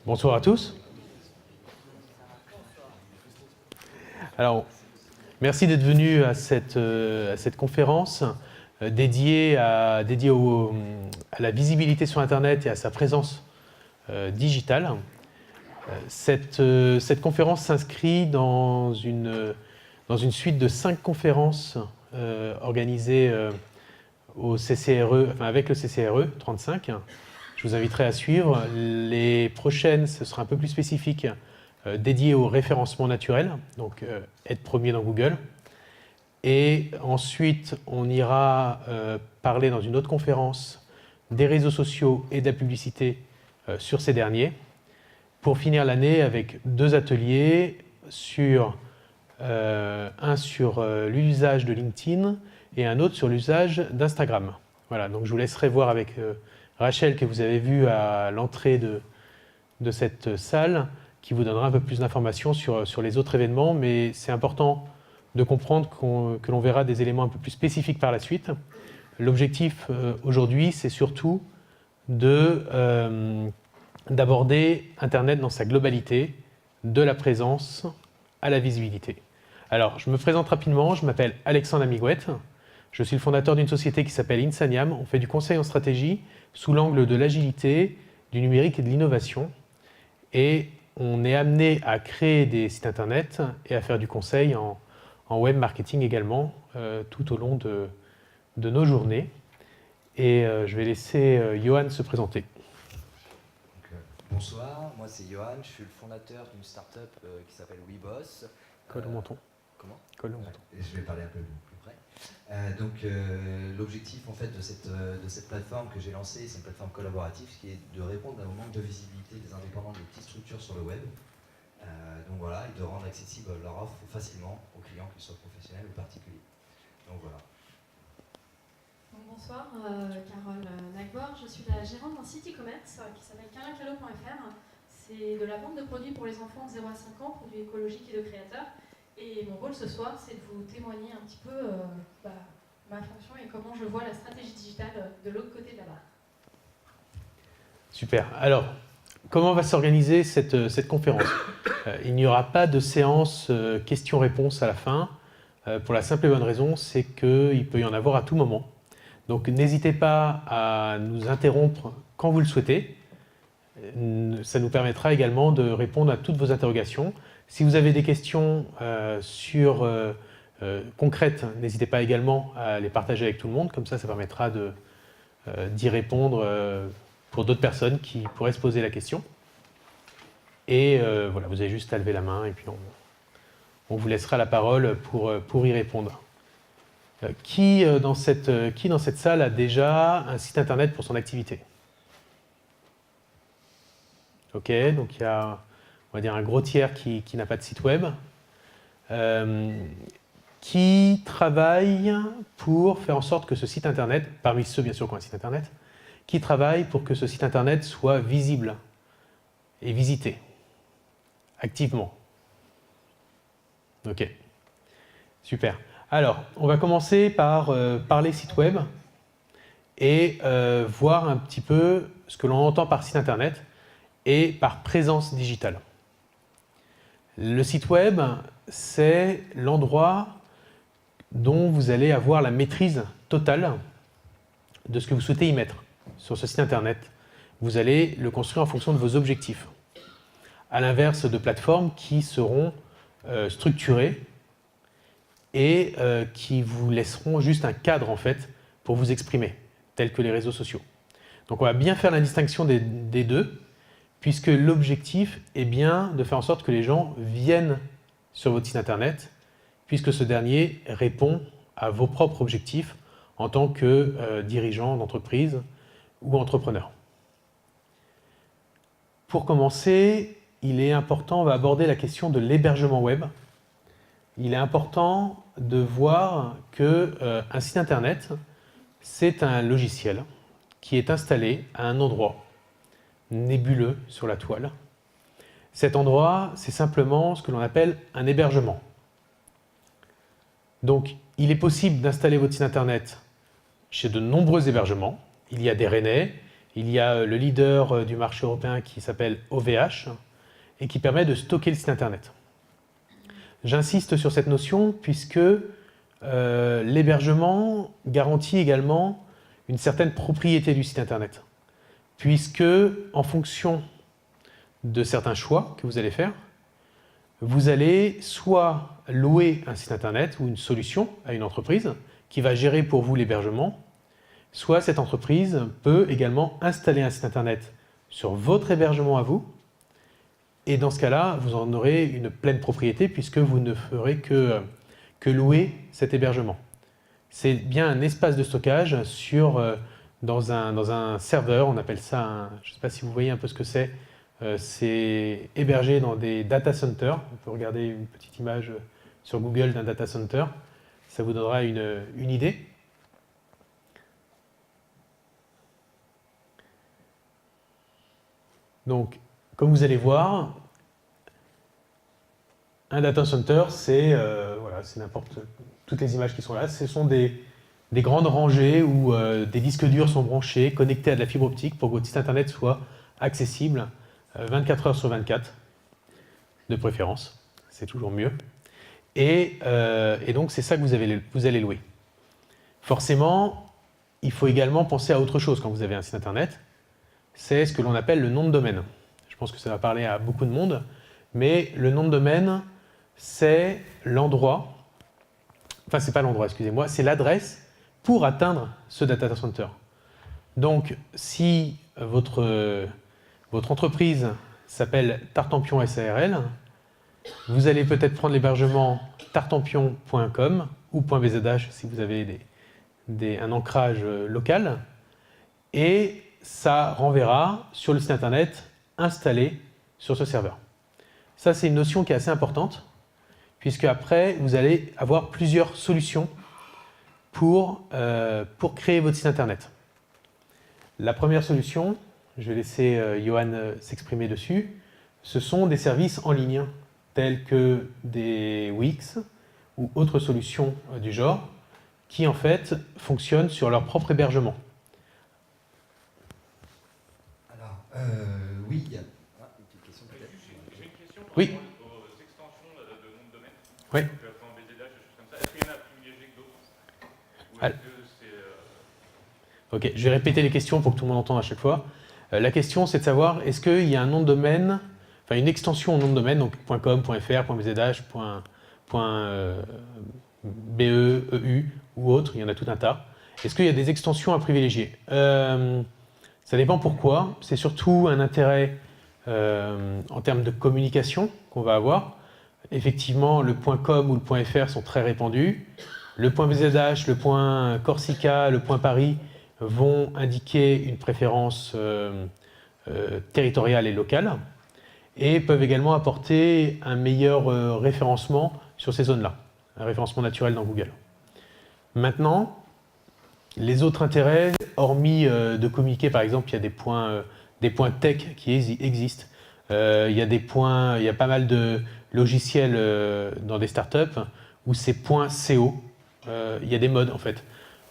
Bonsoir à tous. Alors, merci d'être venus à cette conférence dédiée à la visibilité sur Internet et à sa présence digitale. Cette conférence s'inscrit dans une suite de 5 conférences organisées au CCRE, avec le CCRE 35. Je vous inviterai à suivre. Les prochaines, ce sera un peu plus spécifique, dédiées au référencement naturel, donc être premier dans Google. Et ensuite, on ira parler dans une autre conférence des réseaux sociaux et de la publicité sur ces derniers, pour finir l'année avec 2 ateliers, un sur l'usage de LinkedIn et un autre sur l'usage d'Instagram. Voilà, donc je vous laisserai voir avec Rachel, que vous avez vu à l'entrée de cette salle, qui vous donnera un peu plus d'informations sur les autres événements, mais c'est important de comprendre que l'on verra des éléments un peu plus spécifiques par la suite. L'objectif aujourd'hui, c'est surtout d'aborder Internet dans sa globalité, de la présence à la visibilité. Alors, je me présente rapidement, je m'appelle Alexandre Amigouette, je suis le fondateur d'une société qui s'appelle Insaniam. On fait du conseil en stratégie sous l'angle de l'agilité, du numérique et de l'innovation. Et on est amené à créer des sites internet et à faire du conseil en web marketing également, tout au long de nos journées. Et je vais laisser Johan se présenter. Bonsoir, moi c'est Johan, je suis le fondateur d'une start-up qui s'appelle WeBoss. Colle au menton. Comment ? Colle au menton. Et je vais parler un peu plus près. L'objectif en fait de cette plateforme que j'ai lancée, c'est une plateforme collaborative qui est de répondre à un manque de visibilité des indépendants des petites structures sur le web. Donc voilà, et de rendre accessible leur offre facilement aux clients, qu'ils soient professionnels ou particuliers. Donc voilà. Bonsoir, Carole Nagbor, je suis la gérante d'un site e-commerce qui s'appelle caracalo.fr. C'est de la vente de produits pour les enfants de 0 à 5 ans, produits écologiques et de créateurs. Et mon rôle ce soir, c'est de vous témoigner un petit peu ma fonction et comment je vois la stratégie digitale de l'autre côté de la barre. Super. Alors, comment va s'organiser cette conférence ? Il n'y aura pas de séance questions-réponses à la fin, pour la simple et bonne raison, c'est qu'il peut y en avoir à tout moment. Donc n'hésitez pas à nous interrompre quand vous le souhaitez. Ça nous permettra également de répondre à toutes vos interrogations. Si vous avez des questions concrètes, n'hésitez pas également à les partager avec tout le monde. Comme ça permettra d'y répondre pour d'autres personnes qui pourraient se poser la question. Et voilà, vous avez juste à lever la main et puis on vous laissera la parole pour y répondre. Qui dans cette salle a déjà un site internet pour son activité ? Ok, donc il y a, on va dire, un gros tiers qui n'a pas de site web. Qui travaille pour faire en sorte que ce site internet, parmi ceux bien sûr qui ont un site internet, qui travaille pour que ce site internet soit visible et visité activement. Ok, super. Alors, on va commencer par parler site web et voir un petit peu ce que l'on entend par site internet et par présence digitale. Le site web, c'est l'endroit dont vous allez avoir la maîtrise totale de ce que vous souhaitez y mettre sur ce site internet. Vous allez le construire en fonction de vos objectifs. À l'inverse de plateformes qui seront structurées et qui vous laisseront juste un cadre en fait pour vous exprimer, tels que les réseaux sociaux. Donc on va bien faire la distinction des deux, puisque l'objectif est bien de faire en sorte que les gens viennent sur votre site internet, puisque ce dernier répond à vos propres objectifs en tant que dirigeant d'entreprise ou entrepreneur. Pour commencer, il est important, on va aborder la question de l'hébergement web. Il est important de voir qu'un site internet, c'est un logiciel qui est installé à un endroit nébuleux sur la toile. Cet endroit, c'est simplement ce que l'on appelle un hébergement. Donc, il est possible d'installer votre site internet chez de nombreux hébergements. Il y a des Rennais, il y a le leader du marché européen qui s'appelle OVH et qui permet de stocker le site internet. J'insiste sur cette notion puisque l'hébergement garantit également une certaine propriété du site internet. Puisque, en fonction de certains choix que vous allez faire, vous allez soit louer un site internet ou une solution à une entreprise qui va gérer pour vous l'hébergement, soit cette entreprise peut également installer un site internet sur votre hébergement à vous, et dans ce cas-là, vous en aurez une pleine propriété puisque vous ne ferez que louer cet hébergement. C'est bien un espace de stockage dans un serveur, on appelle ça, je ne sais pas si vous voyez un peu ce que c'est hébergé dans des data centers. On peut regarder une petite image sur Google d'un data center, ça vous donnera une idée. Donc, comme vous allez voir, un data center, c'est toutes les images qui sont là, ce sont des grandes rangées où des disques durs sont branchés, connectés à de la fibre optique pour que votre site internet soit accessible 24 heures sur 24, de préférence, c'est toujours mieux. Et donc c'est ça que vous allez louer. Forcément, il faut également penser à autre chose quand vous avez un site internet, c'est ce que l'on appelle le nom de domaine. Je pense que ça va parler à beaucoup de monde, mais le nom de domaine, c'est l'endroit, enfin c'est pas l'endroit, excusez-moi, c'est l'adresse pour atteindre ce data center. Donc si votre entreprise s'appelle Tartampion SARL, vous allez peut-être prendre l'hébergement tartampion.com ou .bzh si vous avez un ancrage local, et ça renverra sur le site internet installé sur ce serveur. Ça, c'est une notion qui est assez importante, puisque après, vous allez avoir plusieurs solutions pour créer votre site internet. La première solution, je vais laisser Johan s'exprimer dessus, ce sont des services en ligne, tels que des Wix ou autres solutions du genre, qui en fait fonctionnent sur leur propre hébergement. Alors, oui, il y a une petite question peut-être. J'ai une question par Oui. rapport aux extensions de nom de domaine. Oui. Donc, .bzh, des choses comme ça. Est-ce qu'il y en a plus privilégiés que d'autres? Ou Ah. est-ce que c'est... Ok, je vais répéter les questions pour que tout le monde entende à chaque fois. La question, c'est de savoir, est-ce qu'il y a un nom de domaine, enfin une extension au nom de domaine, donc .com, .fr, .bzh, .be, .eu ou autre, il y en a tout un tas. Est-ce qu'il y a des extensions à privilégier? Ça dépend pourquoi. C'est surtout un intérêt en termes de communication qu'on va avoir. Effectivement, le .com ou le .fr sont très répandus. Le .bzh, le .corsica, le .paris vont indiquer une préférence territoriale et locale et peuvent également apporter un meilleur référencement sur ces zones-là, un référencement naturel dans Google. Maintenant, les autres intérêts, hormis de communiquer, par exemple, il y a des points tech qui existent. Il y a pas mal de logiciels dans des startups où c'est .co. Il y a des modes en fait.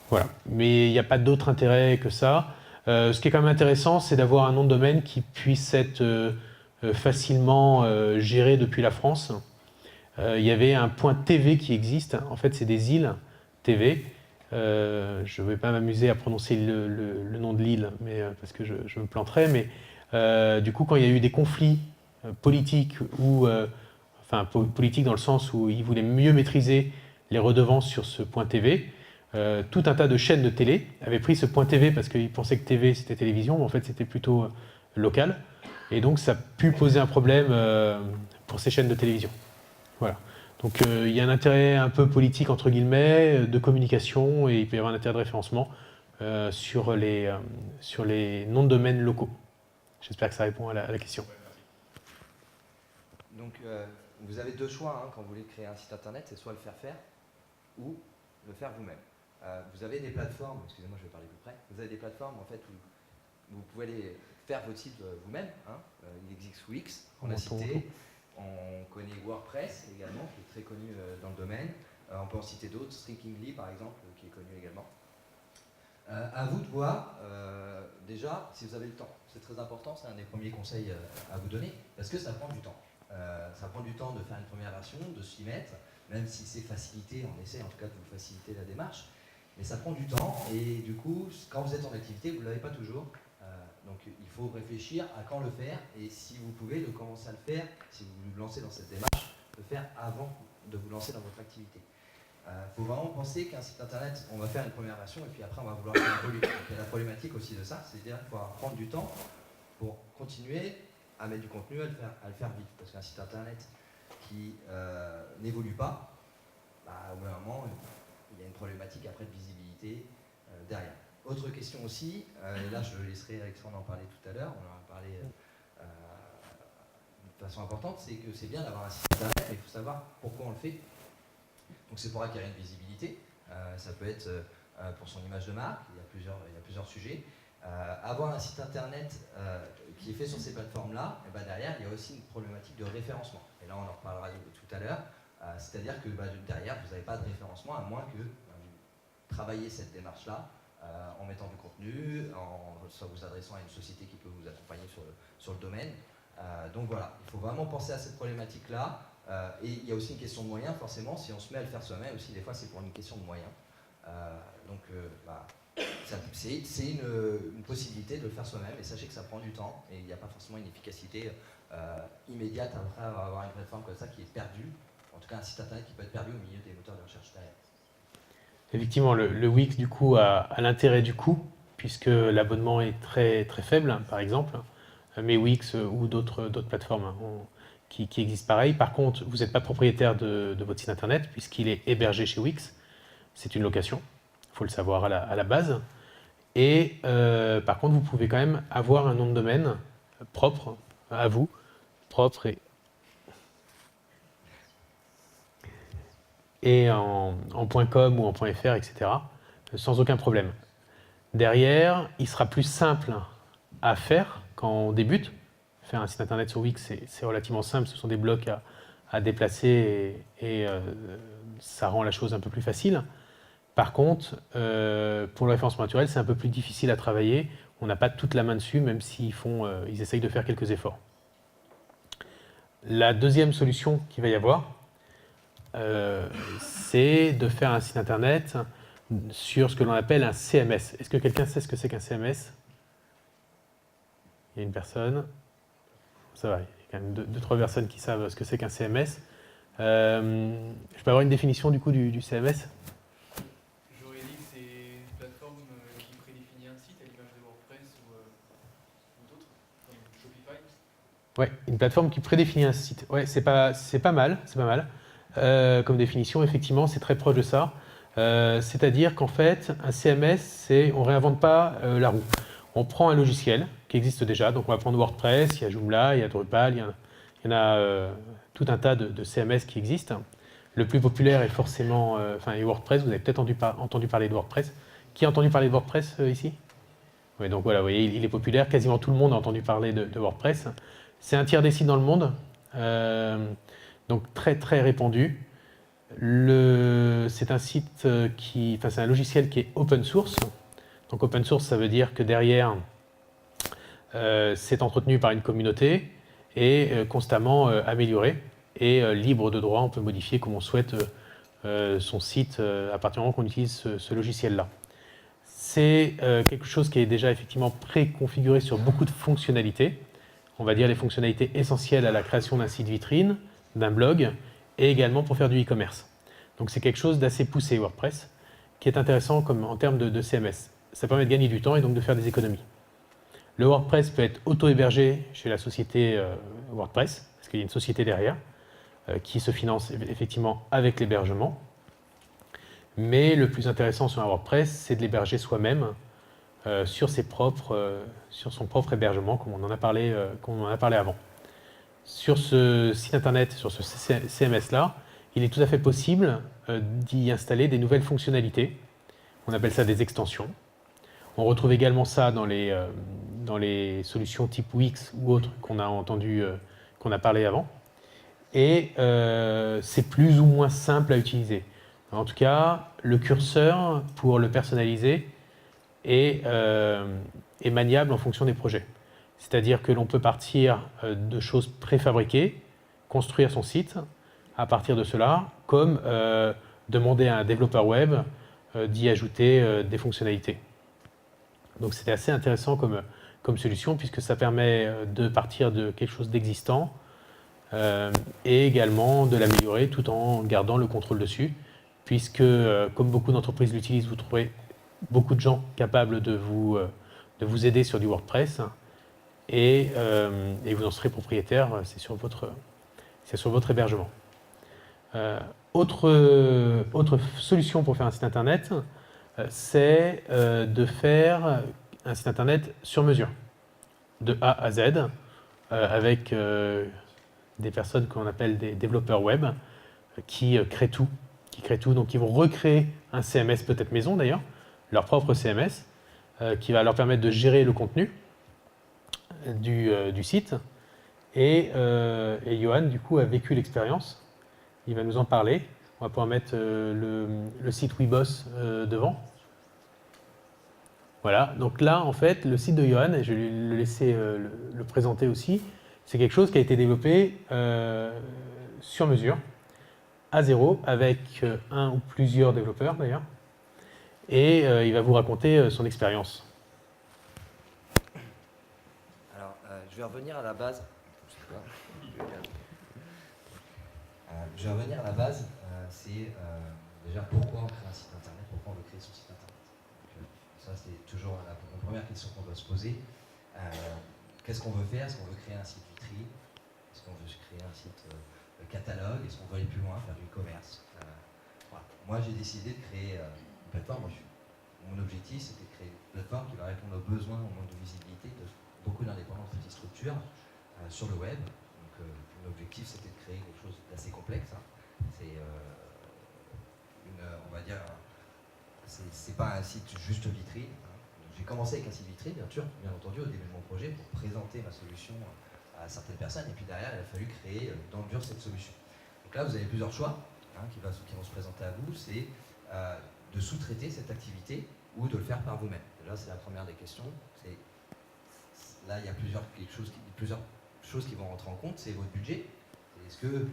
Voilà. Mais il n'y a pas d'autre intérêt que ça. Ce qui est quand même intéressant, c'est d'avoir un nom de domaine qui puisse être facilement géré depuis la France. Il y avait un .tv qui existe. En fait, c'est des îles TV. Je ne vais pas m'amuser à prononcer le nom de l'île, parce que je me planterais. Mais du coup, quand il y a eu des conflits politiques politiques dans le sens où ils voulaient mieux maîtriser les redevances sur ce .tv, tout un tas de chaînes de télé avaient pris ce .tv parce qu'ils pensaient que TV c'était télévision, mais en fait c'était plutôt local. Et donc ça a pu poser un problème pour ces chaînes de télévision. Voilà. Donc il y a un intérêt un peu politique entre guillemets, de communication, et il peut y avoir un intérêt de référencement sur les noms de domaine locaux. J'espère que ça répond à la question. Donc, vous avez deux choix quand vous voulez créer un site internet, c'est soit le faire ou le faire vous-même. Vous avez des plateformes, excusez-moi, je vais parler plus près. Vous avez des plateformes en fait où vous pouvez aller faire votre site vous-même. Il existe Wix, on a cité. On connaît WordPress également, qui est très connu dans le domaine. On peut en citer d'autres, Strikingly par exemple, qui est connu également. À vous de voir, déjà, si vous avez le temps. C'est très important, c'est un des premiers conseils à vous donner, parce que ça prend du temps. Ça prend du temps de faire une première version, de s'y mettre, même si c'est facilité, on essaie en tout cas de vous faciliter la démarche, mais ça prend du temps, et du coup, quand vous êtes en activité, vous ne l'avez pas toujours. Donc il faut réfléchir à quand le faire, et si vous pouvez, de commencer à le faire, si vous vous lancez dans cette démarche, le faire avant de vous lancer dans votre activité. Faut vraiment penser qu'un site internet, on va faire une première version et puis après on va vouloir faire évoluer. Donc il y a la problématique aussi de ça, c'est-à-dire qu'il faut prendre du temps pour continuer à mettre du contenu, à le faire vite. Parce qu'un site internet qui n'évolue pas, au bout d'un moment, il y a une problématique après de visibilité derrière. Autre question aussi, et là je laisserai Alexandre en parler tout à l'heure, on en a parlé de façon importante, c'est que c'est bien d'avoir un site internet, mais il faut savoir pourquoi on le fait. Donc c'est pour acquérir une visibilité, ça peut être pour son image de marque, il y a plusieurs sujets. Avoir un site internet qui est fait sur ces plateformes-là, et derrière il y a aussi une problématique de référencement. Et là on en reparlera tout à l'heure, c'est-à-dire que derrière vous n'avez pas de référencement à moins que vous travaillez cette démarche-là en mettant du contenu, en vous adressant à une société qui peut vous accompagner sur le domaine. Donc voilà, il faut vraiment penser à cette problématique-là. Et il y a aussi une question de moyens, forcément, si on se met à le faire soi-même aussi, des fois c'est pour une question de moyens. C'est une possibilité de le faire soi-même, et sachez que ça prend du temps, et il n'y a pas forcément une efficacité immédiate après avoir une plateforme comme ça qui est perdue, en tout cas un site internet qui peut être perdu au milieu des moteurs de recherche derrière. Effectivement, le Wix, du coup, a l'intérêt du coût, puisque l'abonnement est très, très faible, par exemple, mais Wix ou d'autres plateformes qui existent pareil. Par contre, vous n'êtes pas propriétaire de votre site internet, puisqu'il est hébergé chez Wix. C'est une location, il faut le savoir à la base. Et par contre, vous pouvez quand même avoir un nom de domaine propre à vous, propre et en .com ou en .fr, etc., sans aucun problème. Derrière, il sera plus simple à faire quand on débute. Faire un site internet sur Wix, c'est relativement simple, ce sont des blocs à déplacer et ça rend la chose un peu plus facile. Par contre, pour le référencement naturel, c'est un peu plus difficile à travailler. On n'a pas toute la main dessus, même s'ils ils essayent de faire quelques efforts. La deuxième solution qu'il va y avoir, c'est de faire un site internet sur ce que l'on appelle un CMS. Est-ce que quelqu'un sait ce que c'est qu'un CMS? Il y a une personne. Ça va, il y a quand même deux, trois personnes qui savent ce que c'est qu'un CMS. Je peux avoir une définition du coup du CMS? J'aurais dit que c'est une plateforme qui prédéfinit un site à l'image de WordPress ou d'autres, comme Shopify. Ouais, une plateforme qui prédéfinit un site. Ouais, c'est pas mal, comme définition, effectivement, c'est très proche de ça. C'est-à-dire qu'en fait, un CMS, on ne réinvente pas la roue. On prend un logiciel qui existe déjà, donc on va prendre WordPress, il y a Joomla, il y a Drupal, il y en a tout un tas de CMS qui existent. Le plus populaire est forcément WordPress. Vous avez peut-être entendu parler de WordPress. Qui a entendu parler de WordPress ici? Oui, donc voilà, vous voyez, il est populaire. Quasiment tout le monde a entendu parler de WordPress. C'est un tiers des sites dans le monde, donc très très répandu. C'est un site c'est un logiciel qui est open source. Donc open source, ça veut dire que derrière, c'est entretenu par une communauté et constamment amélioré et libre de droit. On peut modifier comme on souhaite son site à partir du moment qu'on utilise ce logiciel-là. C'est quelque chose qui est déjà effectivement préconfiguré sur beaucoup de fonctionnalités. On va dire les fonctionnalités essentielles à la création d'un site vitrine, d'un blog, et également pour faire du e-commerce. Donc c'est quelque chose d'assez poussé, WordPress, qui est intéressant en termes de CMS. Ça permet de gagner du temps et donc de faire des économies. Le WordPress peut être auto-hébergé chez la société WordPress, parce qu'il y a une société derrière, qui se finance effectivement avec l'hébergement. Mais le plus intéressant sur un WordPress, c'est de l'héberger soi-même sur son propre hébergement, comme on en a parlé avant. Sur ce site internet, sur ce CMS-là, il est tout à fait possible d'y installer des nouvelles fonctionnalités. On appelle ça des extensions. On retrouve également ça dans les solutions type Wix ou autres qu'on a parlé avant. Et c'est plus ou moins simple à utiliser. En tout cas, le curseur, pour le personnaliser, est maniable en fonction des projets. C'est-à-dire que l'on peut partir de choses préfabriquées, construire son site à partir de cela, comme demander à un développeur web d'y ajouter des fonctionnalités. Donc c'était assez intéressant comme solution, puisque ça permet de partir de quelque chose d'existant et également de l'améliorer tout en gardant le contrôle dessus, puisque comme beaucoup d'entreprises l'utilisent, vous trouverez beaucoup de gens capables de vous aider sur du WordPress et vous en serez propriétaire, c'est sur votre hébergement. Autre solution pour faire un site internet, c'est de faire un site internet sur mesure, de A à Z, avec des personnes qu'on appelle des développeurs web, qui créent tout. Donc ils vont recréer un CMS, peut-être maison d'ailleurs, leur propre CMS, qui va leur permettre de gérer le contenu du site. Et Johan, du coup, a vécu l'expérience. Il va nous en parler. On va pouvoir mettre le site WeBoss devant. Voilà, donc là, en fait, le site de Johan, et je vais le laisser le présenter aussi, c'est quelque chose qui a été développé sur mesure, à zéro, avec un ou plusieurs développeurs d'ailleurs. Et il va vous raconter son expérience. Alors, je vais revenir à la base. Je vais revenir à la base, c'est déjà pourquoi on crée un site internet, pourquoi on veut créer son site internet. Donc, ça, c'est toujours la première question qu'on doit se poser. Qu'est-ce qu'on veut faire? Est-ce qu'on veut créer un site vitrine? Est-ce qu'on veut créer un site catalogue? Est-ce qu'on veut aller plus loin, faire du e-commerce? Voilà. Moi, j'ai décidé de créer une plateforme. Mon objectif, c'était de créer une plateforme qui va répondre aux besoins, au manque de visibilité de beaucoup d'indépendants de petites structures sur le web. Donc, mon objectif, c'était de créer quelque chose d'assez complexe. Hein. C'est on va dire, c'est pas un site juste vitrine. Hein. J'ai commencé avec un site vitrine, bien entendu, au début de mon projet, pour présenter ma solution à certaines personnes. Et puis derrière, il a fallu créer dans le dur cette solution. Donc là, vous avez plusieurs choix qui vont se présenter à vous. C'est de sous-traiter cette activité ou de le faire par vous-même. Là, c'est la première des questions. Là, il y a plusieurs choses qui vont rentrer en compte. C'est votre budget. Est-ce que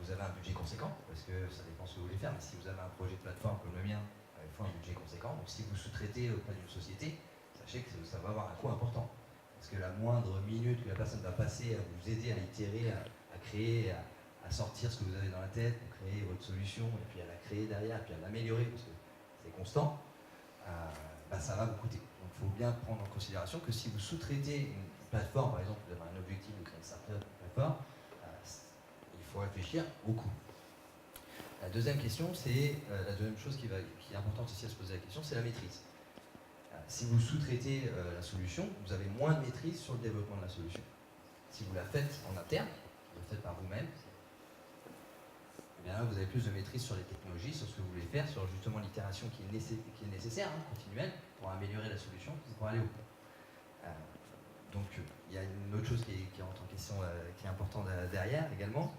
vous avez un budget conséquent? Parce que ça dépend ce que vous voulez faire. Mais si vous avez un projet de plateforme comme le mien, il faut un budget conséquent. Donc si vous sous-traitez auprès d'une société, sachez que ça va avoir un coût important. Parce que la moindre minute que la personne va passer à vous aider à itérer, à créer, à sortir ce que vous avez dans la tête, pour créer votre solution, et puis à la créer derrière, et puis à l'améliorer, parce que c'est constant, ça va vous coûter. Donc il faut bien prendre en considération que si vous sous-traitez une plateforme, par exemple, vous avez un objectif de créer une startup plateforme, il faut réfléchir au coût. La deuxième question, c'est la deuxième chose qui est importante aussi à se poser la question, c'est la maîtrise. Si vous sous-traitez la solution, vous avez moins de maîtrise sur le développement de la solution. Si vous la faites en interne, vous la faites par vous-même, eh bien là, vous avez plus de maîtrise sur les technologies, sur ce que vous voulez faire, sur justement l'itération qui est nécessaire, continuelle, pour améliorer la solution, pour aller au bout. Donc, il y a une autre chose qui rentre en question, qui est importante derrière également.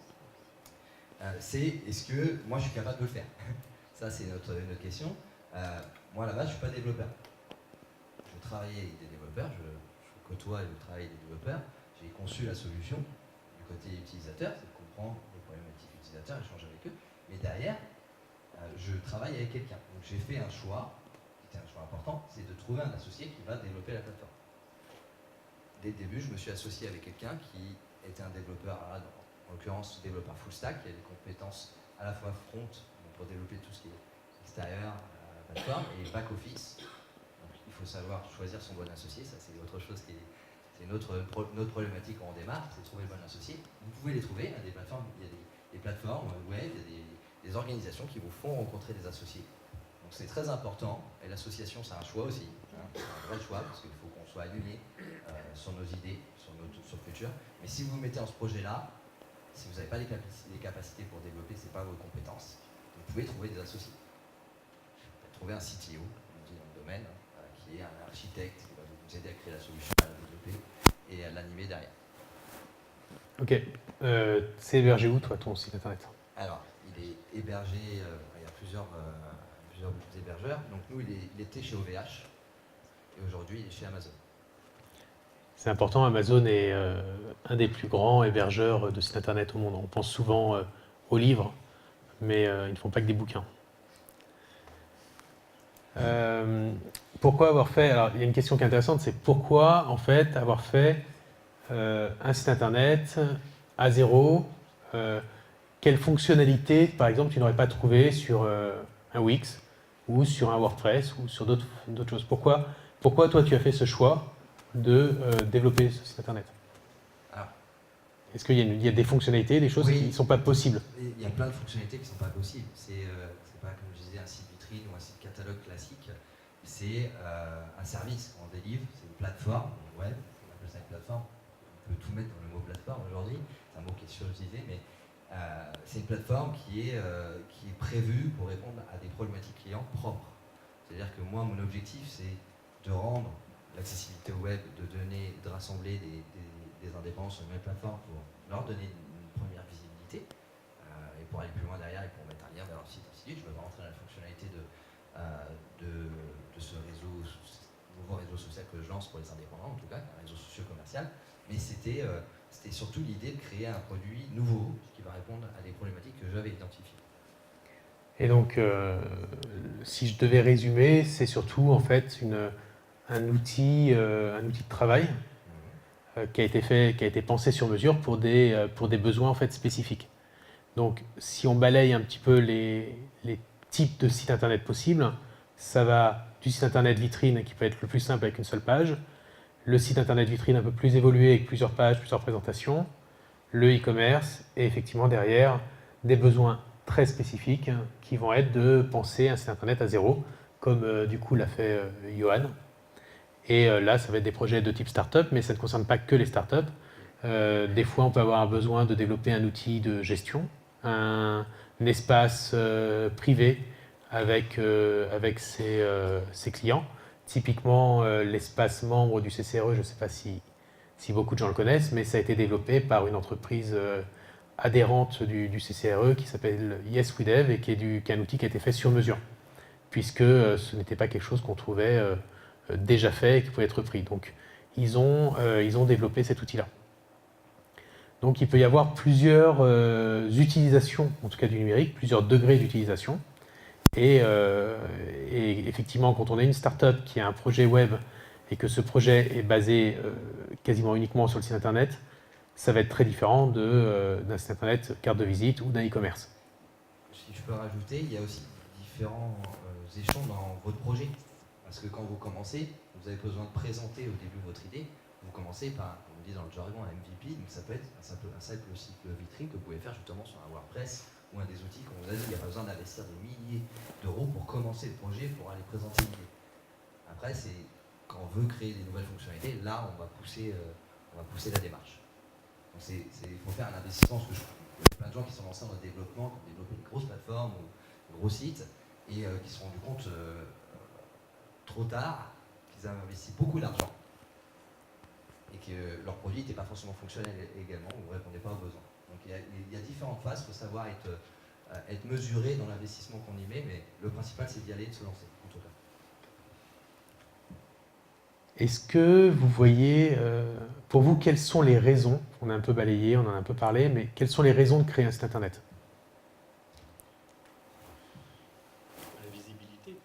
C'est est-ce que moi je suis capable de le faire? Ça, c'est notre question. Moi, à la base, je ne suis pas développeur. Je travaillais avec des développeurs, je côtoie le travail des développeurs. J'ai conçu la solution du côté utilisateur, c'est de comprendre les problématiques utilisateurs, échanger avec eux. Mais derrière, je travaille avec quelqu'un. Donc j'ai fait un choix, qui était un choix important, c'est de trouver un associé qui va développer la plateforme. Dès le début, je me suis associé avec quelqu'un qui était un développeur, en l'occurrence développeur full stack, qui a des compétences à la fois front, pour développer tout ce qui est extérieur à la plateforme, et back office. Donc il faut savoir choisir son bon associé, ça c'est autre chose c'est notre problématique quand on démarre, c'est de trouver le bon associé. Vous pouvez les trouver, il y a des plateformes, des plateformes web, il y a des organisations qui vous font rencontrer des associés. Donc c'est très important, et l'association c'est un choix aussi, c'est un vrai choix, parce qu'il faut qu'on soit aligné sur nos idées, sur le futur. Mais si vous vous mettez dans ce projet-là, si vous n'avez pas les capacités pour développer, ce n'est pas vos compétences, vous pouvez trouver des associés. Vous pouvez trouver un CTO, on dit dans le domaine, qui est un architecte, qui va vous aider à créer la solution, à la développer et à l'animer derrière. Ok. C'est hébergé où, toi, ton site internet? Alors, il est hébergé, il y a plusieurs hébergeurs. Donc nous, il était chez OVH. et aujourd'hui il est chez Amazon. C'est important, Amazon est un des plus grands hébergeurs de sites internet au monde. On pense souvent aux livres, mais ils ne font pas que des bouquins. Pourquoi avoir fait... Alors, il y a une question qui est intéressante, c'est pourquoi, en fait, avoir fait un site internet à zéro, quelle fonctionnalité, par exemple, tu n'aurais pas trouvé sur un Wix ou sur un WordPress ou sur d'autres choses. Pourquoi, toi, tu as fait ce choix de développer ce site internet? Alors, Est-ce qu'il y a des fonctionnalités, des choses oui, qui ne sont pas possibles? il y a plein de fonctionnalités qui ne sont pas possibles. C'est pas, comme je disais, un site vitrine ou un site catalogue classique. C'est un service qu'on délivre, c'est une plateforme web, on appelle ça une plateforme. On peut tout mettre dans le mot plateforme aujourd'hui, c'est un mot qui est surutilisé, mais c'est une plateforme qui est prévue pour répondre à des problématiques clients propres. C'est-à-dire que moi, mon objectif, c'est de rendre l'accessibilité au web, de rassembler des indépendants sur une même plateforme pour leur donner une première visibilité et pour aller plus loin derrière et pour mettre un lien vers leur site, ainsi de suite. Je ne veux pas rentrer dans la fonctionnalité de ce nouveau réseau social que je lance pour les indépendants, en tout cas, un réseau socio-commercial, mais c'était surtout l'idée de créer un produit nouveau qui va répondre à des problématiques que j'avais identifiées. Et donc, si je devais résumer, c'est surtout en fait un outil de travail qui a été pensé sur mesure pour des besoins en fait spécifiques. Donc, si on balaye un petit peu les types de sites internet possibles, ça va du site internet vitrine qui peut être le plus simple avec une seule page, le site internet vitrine un peu plus évolué avec plusieurs pages, plusieurs présentations, le e-commerce et effectivement derrière des besoins très spécifiques qui vont être de penser un site internet à zéro, comme du coup l'a fait Johan. Et là, ça va être des projets de type startup, mais ça ne concerne pas que les startups. Des fois, on peut avoir besoin de développer un outil de gestion, un espace privé avec ses clients. Typiquement, l'espace membre du CCRE, je ne sais pas si beaucoup de gens le connaissent, mais ça a été développé par une entreprise adhérente du CCRE qui s'appelle YesWeDev et qui est un outil qui a été fait sur mesure, puisque ce n'était pas quelque chose qu'on trouvait déjà fait et qui pouvait être repris. Donc, ils ont développé cet outil-là. Donc, il peut y avoir plusieurs utilisations, en tout cas du numérique, plusieurs degrés d'utilisation. Et effectivement, quand on a une startup qui a un projet web et que ce projet est basé quasiment uniquement sur le site internet, ça va être très différent d'un site internet carte de visite ou d'un e-commerce. Si je peux rajouter, il y a aussi différents échelons dans votre projet. Parce que quand vous commencez, vous avez besoin de présenter au début votre idée. Vous commencez par, comme on dit dans le jargon, un MVP. Donc ça peut être un simple site vitrine que vous pouvez faire justement sur un WordPress ou un des outils qu'on vous a dit. Il n'y a pas besoin d'investir des milliers d'euros pour commencer le projet, pour aller présenter l'idée. Après, c'est quand on veut créer des nouvelles fonctionnalités, là on va pousser la démarche. Donc il faut faire un investissement, parce que il y a plein de gens qui sont lancés dans le développement, qui ont développé des grosses plateformes ou des gros sites, et qui se sont rendus compte trop tard qu'ils avaient investi beaucoup d'argent et que leur produit n'était pas forcément fonctionnel également ou ne répondait pas aux besoins. Donc il y a différentes phases, il faut savoir être mesuré dans l'investissement qu'on y met, mais le principal c'est d'y aller, de se lancer en tout cas. Est-ce que vous voyez, pour vous, quelles sont les raisons, on a un peu balayé, on en a un peu parlé, mais quelles sont les raisons de créer un site internet? La visibilité.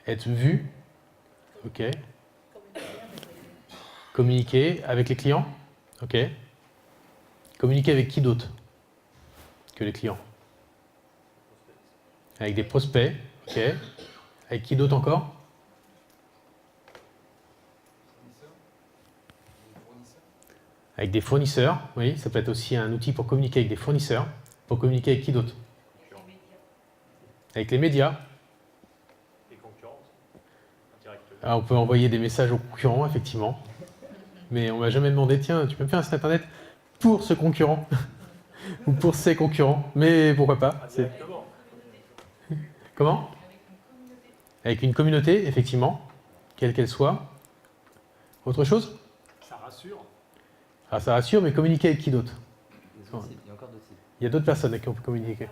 Être vu, ok. Communiquer avec les clients, ok. Communiquer avec qui d'autre que les clients? Avec des prospects, ok. Avec qui d'autre encore? Avec des fournisseurs, oui, ça peut être aussi un outil pour communiquer avec des fournisseurs. Pour communiquer avec qui d'autre? Avec les médias. Les concurrents indirectement. Alors, on peut envoyer des messages aux concurrents, effectivement. Mais on m'a jamais demandé, tiens, tu peux me faire un site internet pour ce concurrent ou pour ces concurrents. Mais pourquoi pas? Indirectement. Comment? Avec une communauté, effectivement, quelle qu'elle soit. Autre chose? Ça rassure. Alors ça rassure, mais communiquer avec qui d'autre? Il y a encore d'autres sites. Il y a d'autres personnes avec qui on peut communiquer.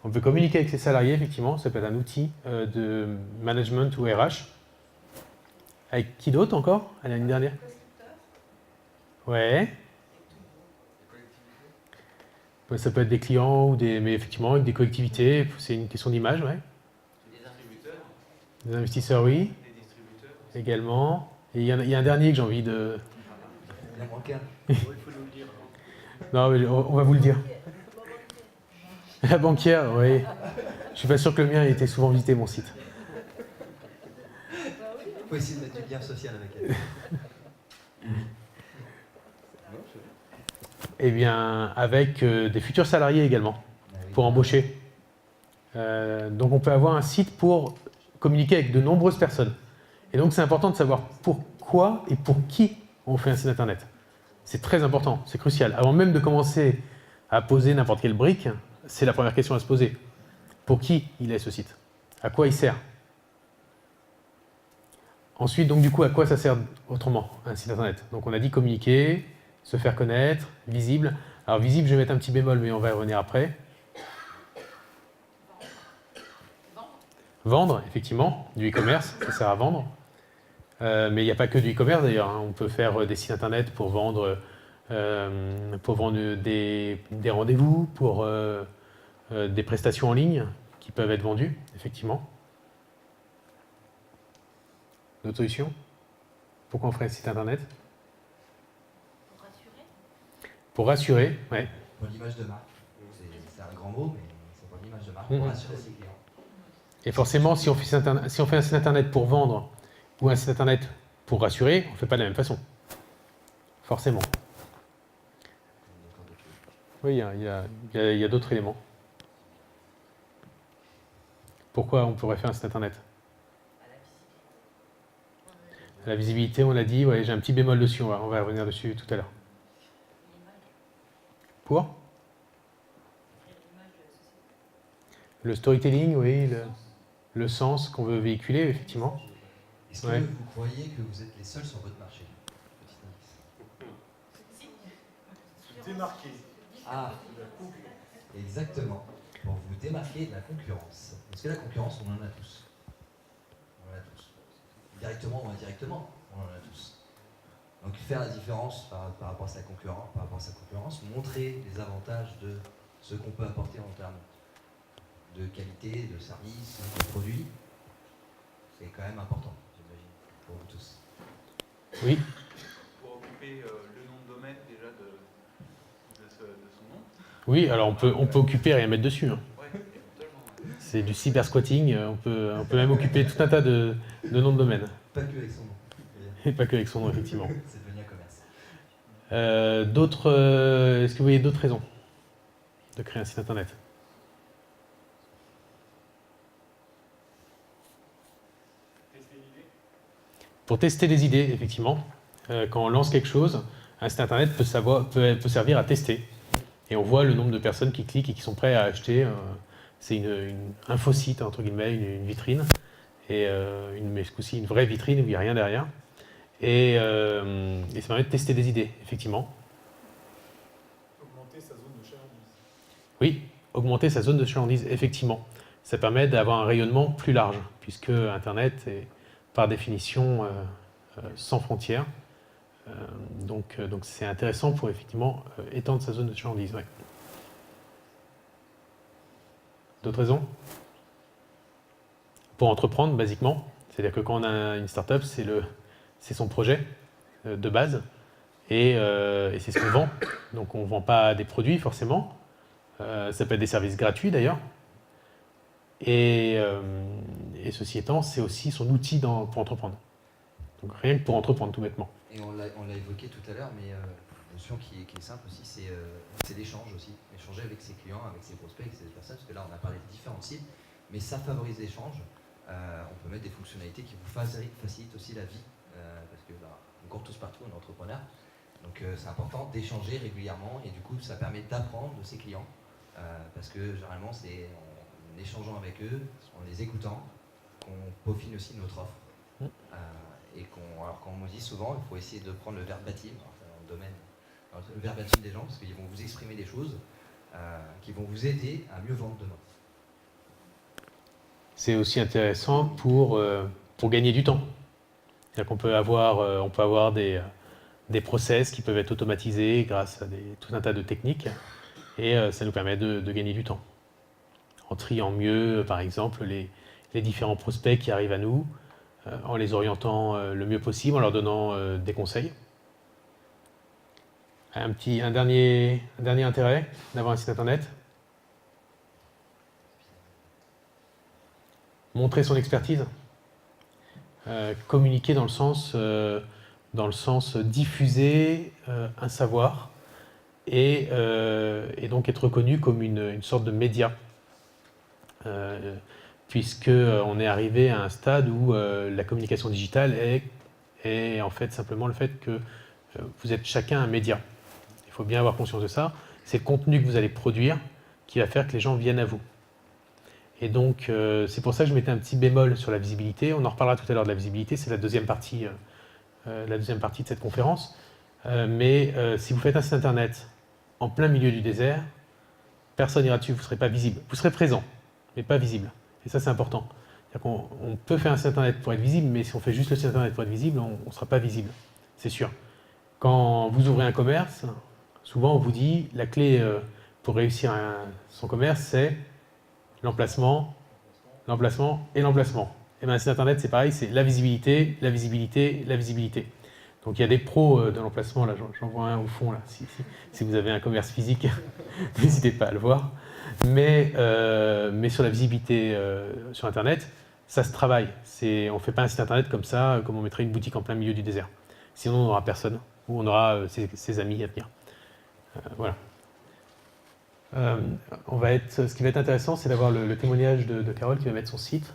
On peut communiquer avec ses salariés, effectivement, ça peut être un outil de management ou RH. Avec qui d'autre encore? L'année dernière? Ouais. Ouais, ça peut être des clients, mais effectivement, avec des collectivités, c'est une question d'image, ouais. Des distributeurs. Des investisseurs, oui, Des distributeurs. également. Et il y a un dernier que j'ai envie de... Il en manque un. Il faut nous le dire. Non, mais on va vous le dire. La banquière, oui. Je suis pas sûr que le mien ait été souvent visité, mon site. Il faut essayer de mettre du lien social avec elle. Eh bien, avec des futurs salariés également, Ah oui. pour embaucher. Donc on peut avoir un site pour communiquer avec de nombreuses personnes. Et donc c'est important de savoir pourquoi et pour qui on fait un site internet. C'est très important, c'est crucial. Avant même de commencer à poser n'importe quelle brique, c'est la première question à se poser. Pour qui il est ce site? À quoi il sert? Ensuite, donc du coup, à quoi ça sert autrement, un site internet? Donc on a dit communiquer, se faire connaître, visible. Alors visible, je vais mettre un petit bémol, mais on va y revenir après. Vendre, effectivement, du e-commerce, ça sert à vendre. Mais il n'y a pas que du e-commerce d'ailleurs, hein. On peut faire des sites internet pour vendre des rendez-vous, pour des prestations en ligne qui peuvent être vendues, effectivement. D'autres solutions? Pourquoi on ferait un site internet? Pour rassurer. Pour rassurer, ouais. Pour l'image de marque. C'est un grand mot, mais c'est pour l'image de marque. Mhm. Pour rassurer ses clients. Et forcément, si on fait un site internet pour vendre ou un site internet pour rassurer, on ne fait pas de la même façon. Forcément. Oui, il y a d'autres éléments. Pourquoi on pourrait faire un site internet? La visibilité, on l'a dit, ouais, j'ai un petit bémol dessus, on va revenir dessus tout à l'heure. Pour? Le storytelling, oui, le sens qu'on veut véhiculer, effectivement. Est-ce que Ouais. vous croyez que vous êtes les seuls sur votre marché? Petit indice. Démarqué. Ah, exactement. Pour vous démarquer de la concurrence. Parce que la concurrence, on en a tous. On en a tous. Directement ou indirectement, on en a tous. Donc faire la différence par rapport à sa concurrence, montrer les avantages de ce qu'on peut apporter en termes de qualité, de service, de produit, c'est quand même important, j'imagine, pour vous tous. Oui, Pour occuper le nom de domaine déjà de son nom. oui, alors on peut occuper et rien mettre dessus, hein. Ouais, éventuellement. Ouais. C'est du cyber-squatting, on peut même occuper tout un tas de noms de domaine. Pas que avec son nom. Et pas que avec son nom, effectivement. C'est devenu un commerce. Est-ce que vous voyez d'autres raisons de créer un site internet? Tester l'idée. Pour tester des idées, effectivement. Quand on lance quelque chose, un site internet peut servir à tester. Et on voit le nombre de personnes qui cliquent et qui sont prêts à acheter. C'est une infosite, entre guillemets, une vitrine. Mais aussi une vraie vitrine où il n'y a rien derrière. Et ça permet de tester des idées, effectivement. Augmenter sa zone de chalandise. Oui, augmenter sa zone de chalandise, effectivement. Ça permet d'avoir un rayonnement plus large, puisque Internet est par définition sans frontières. Donc c'est intéressant pour effectivement étendre sa zone de chalandise. Ouais. D'autres raisons? Pour entreprendre, basiquement. C'est-à-dire que quand on a une start-up, c'est son projet de base et c'est ce qu'on vend. Donc on ne vend pas des produits forcément. Ça peut être des services gratuits d'ailleurs. Et ceci étant, c'est aussi son outil pour entreprendre. Donc rien que pour entreprendre tout bêtement. Et on l'a évoqué tout à l'heure, mais une notion qui est simple aussi, c'est l'échange aussi. Échanger avec ses clients, avec ses prospects, avec ses personnes, parce que là on a parlé de différents cibles, mais ça favorise l'échange. On peut mettre des fonctionnalités qui vous facilitent aussi la vie, parce que on court tous partout, on est entrepreneur. Donc c'est important d'échanger régulièrement et du coup ça permet d'apprendre de ses clients, parce que généralement c'est en échangeant avec eux, en les écoutant, qu'on peaufine aussi notre offre. Alors quand on me dit souvent, il faut essayer de prendre le verbatim, dans le domaine, le verbatim des gens, parce qu'ils vont vous exprimer des choses qui vont vous aider à mieux vendre demain. c'est aussi intéressant pour gagner du temps. C'est-à-dire qu'on peut avoir des process qui peuvent être automatisés grâce à tout un tas de techniques, et ça nous permet de gagner du temps. En triant mieux, par exemple, les différents prospects qui arrivent à nous, en les orientant le mieux possible, en leur donnant des conseils. Un dernier intérêt d'avoir un site internet. Montrer son expertise. Communiquer dans le sens diffuser un savoir et donc être reconnu comme une sorte de média. Puisqu'on est arrivé à un stade où la communication digitale est en fait simplement le fait que vous êtes chacun un média. Il faut bien avoir conscience de ça. C'est le contenu que vous allez produire qui va faire que les gens viennent à vous. Et donc, c'est pour ça que je mettais un petit bémol sur la visibilité. On en reparlera tout à l'heure de la visibilité, c'est la deuxième partie de cette conférence. Mais si vous faites un site internet en plein milieu du désert, personne n'ira dessus, vous ne serez pas visible. Vous serez présent, mais pas visible. Et ça, c'est important. C'est-à-dire qu'on peut faire un site internet pour être visible, mais si on fait juste le site internet pour être visible, on ne sera pas visible, c'est sûr. Quand vous ouvrez un commerce, souvent on vous dit la clé pour réussir son commerce, c'est l'emplacement, l'emplacement et l'emplacement. Et bien un site internet, c'est pareil, c'est la visibilité, la visibilité, la visibilité. Donc il y a des pros de l'emplacement, là j'en vois un au fond, là. Si vous avez un commerce physique, n'hésitez pas à le voir. Mais sur la visibilité sur internet, ça se travaille. On ne fait pas un site internet comme ça, comme on mettrait une boutique en plein milieu du désert. Sinon on n'aura personne, ou on aura ses amis à venir. Voilà. Ce qui va être intéressant, c'est d'avoir le témoignage de Carole qui va mettre son site.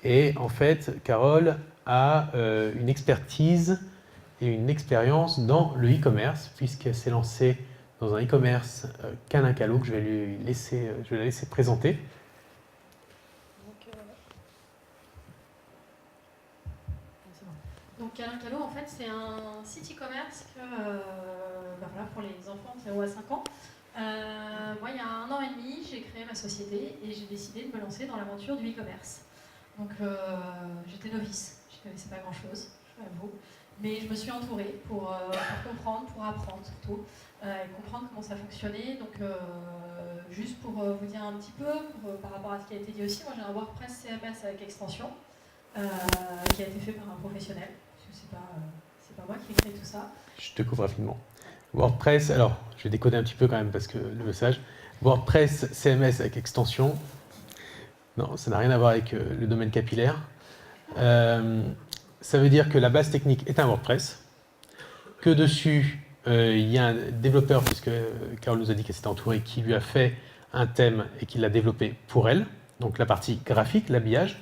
Et en fait, Carole a une expertise et une expérience dans le e-commerce, puisqu'elle s'est lancée dans un e-commerce qu'Alain Callot, que je vais la laisser présenter. Donc Alain Callot, en fait, c'est un site e-commerce pour les enfants de 0 à 5 ans. Moi, il y a 1 an et demi, j'ai créé ma société et j'ai décidé de me lancer dans l'aventure du e-commerce. Donc j'étais novice, je ne connaissais pas grand-chose, je l'avoue. Mais je me suis entourée pour comprendre, pour apprendre surtout, et comprendre comment ça fonctionnait. Donc juste pour vous dire un petit peu, par rapport à ce qui a été dit aussi, moi j'ai un WordPress CMS avec extension qui a été fait par un professionnel. C'est pas moi qui ai créé tout ça. Je te coupe rapidement. WordPress, alors je vais décoder un petit peu quand même parce que le message. WordPress CMS avec extension, non, ça n'a rien à voir avec le domaine capillaire. Ça veut dire que la base technique est un WordPress, que dessus il y a un développeur, puisque Carole nous a dit qu'elle s'était entourée, qui lui a fait un thème et qui l'a développé pour elle, donc la partie graphique, l'habillage.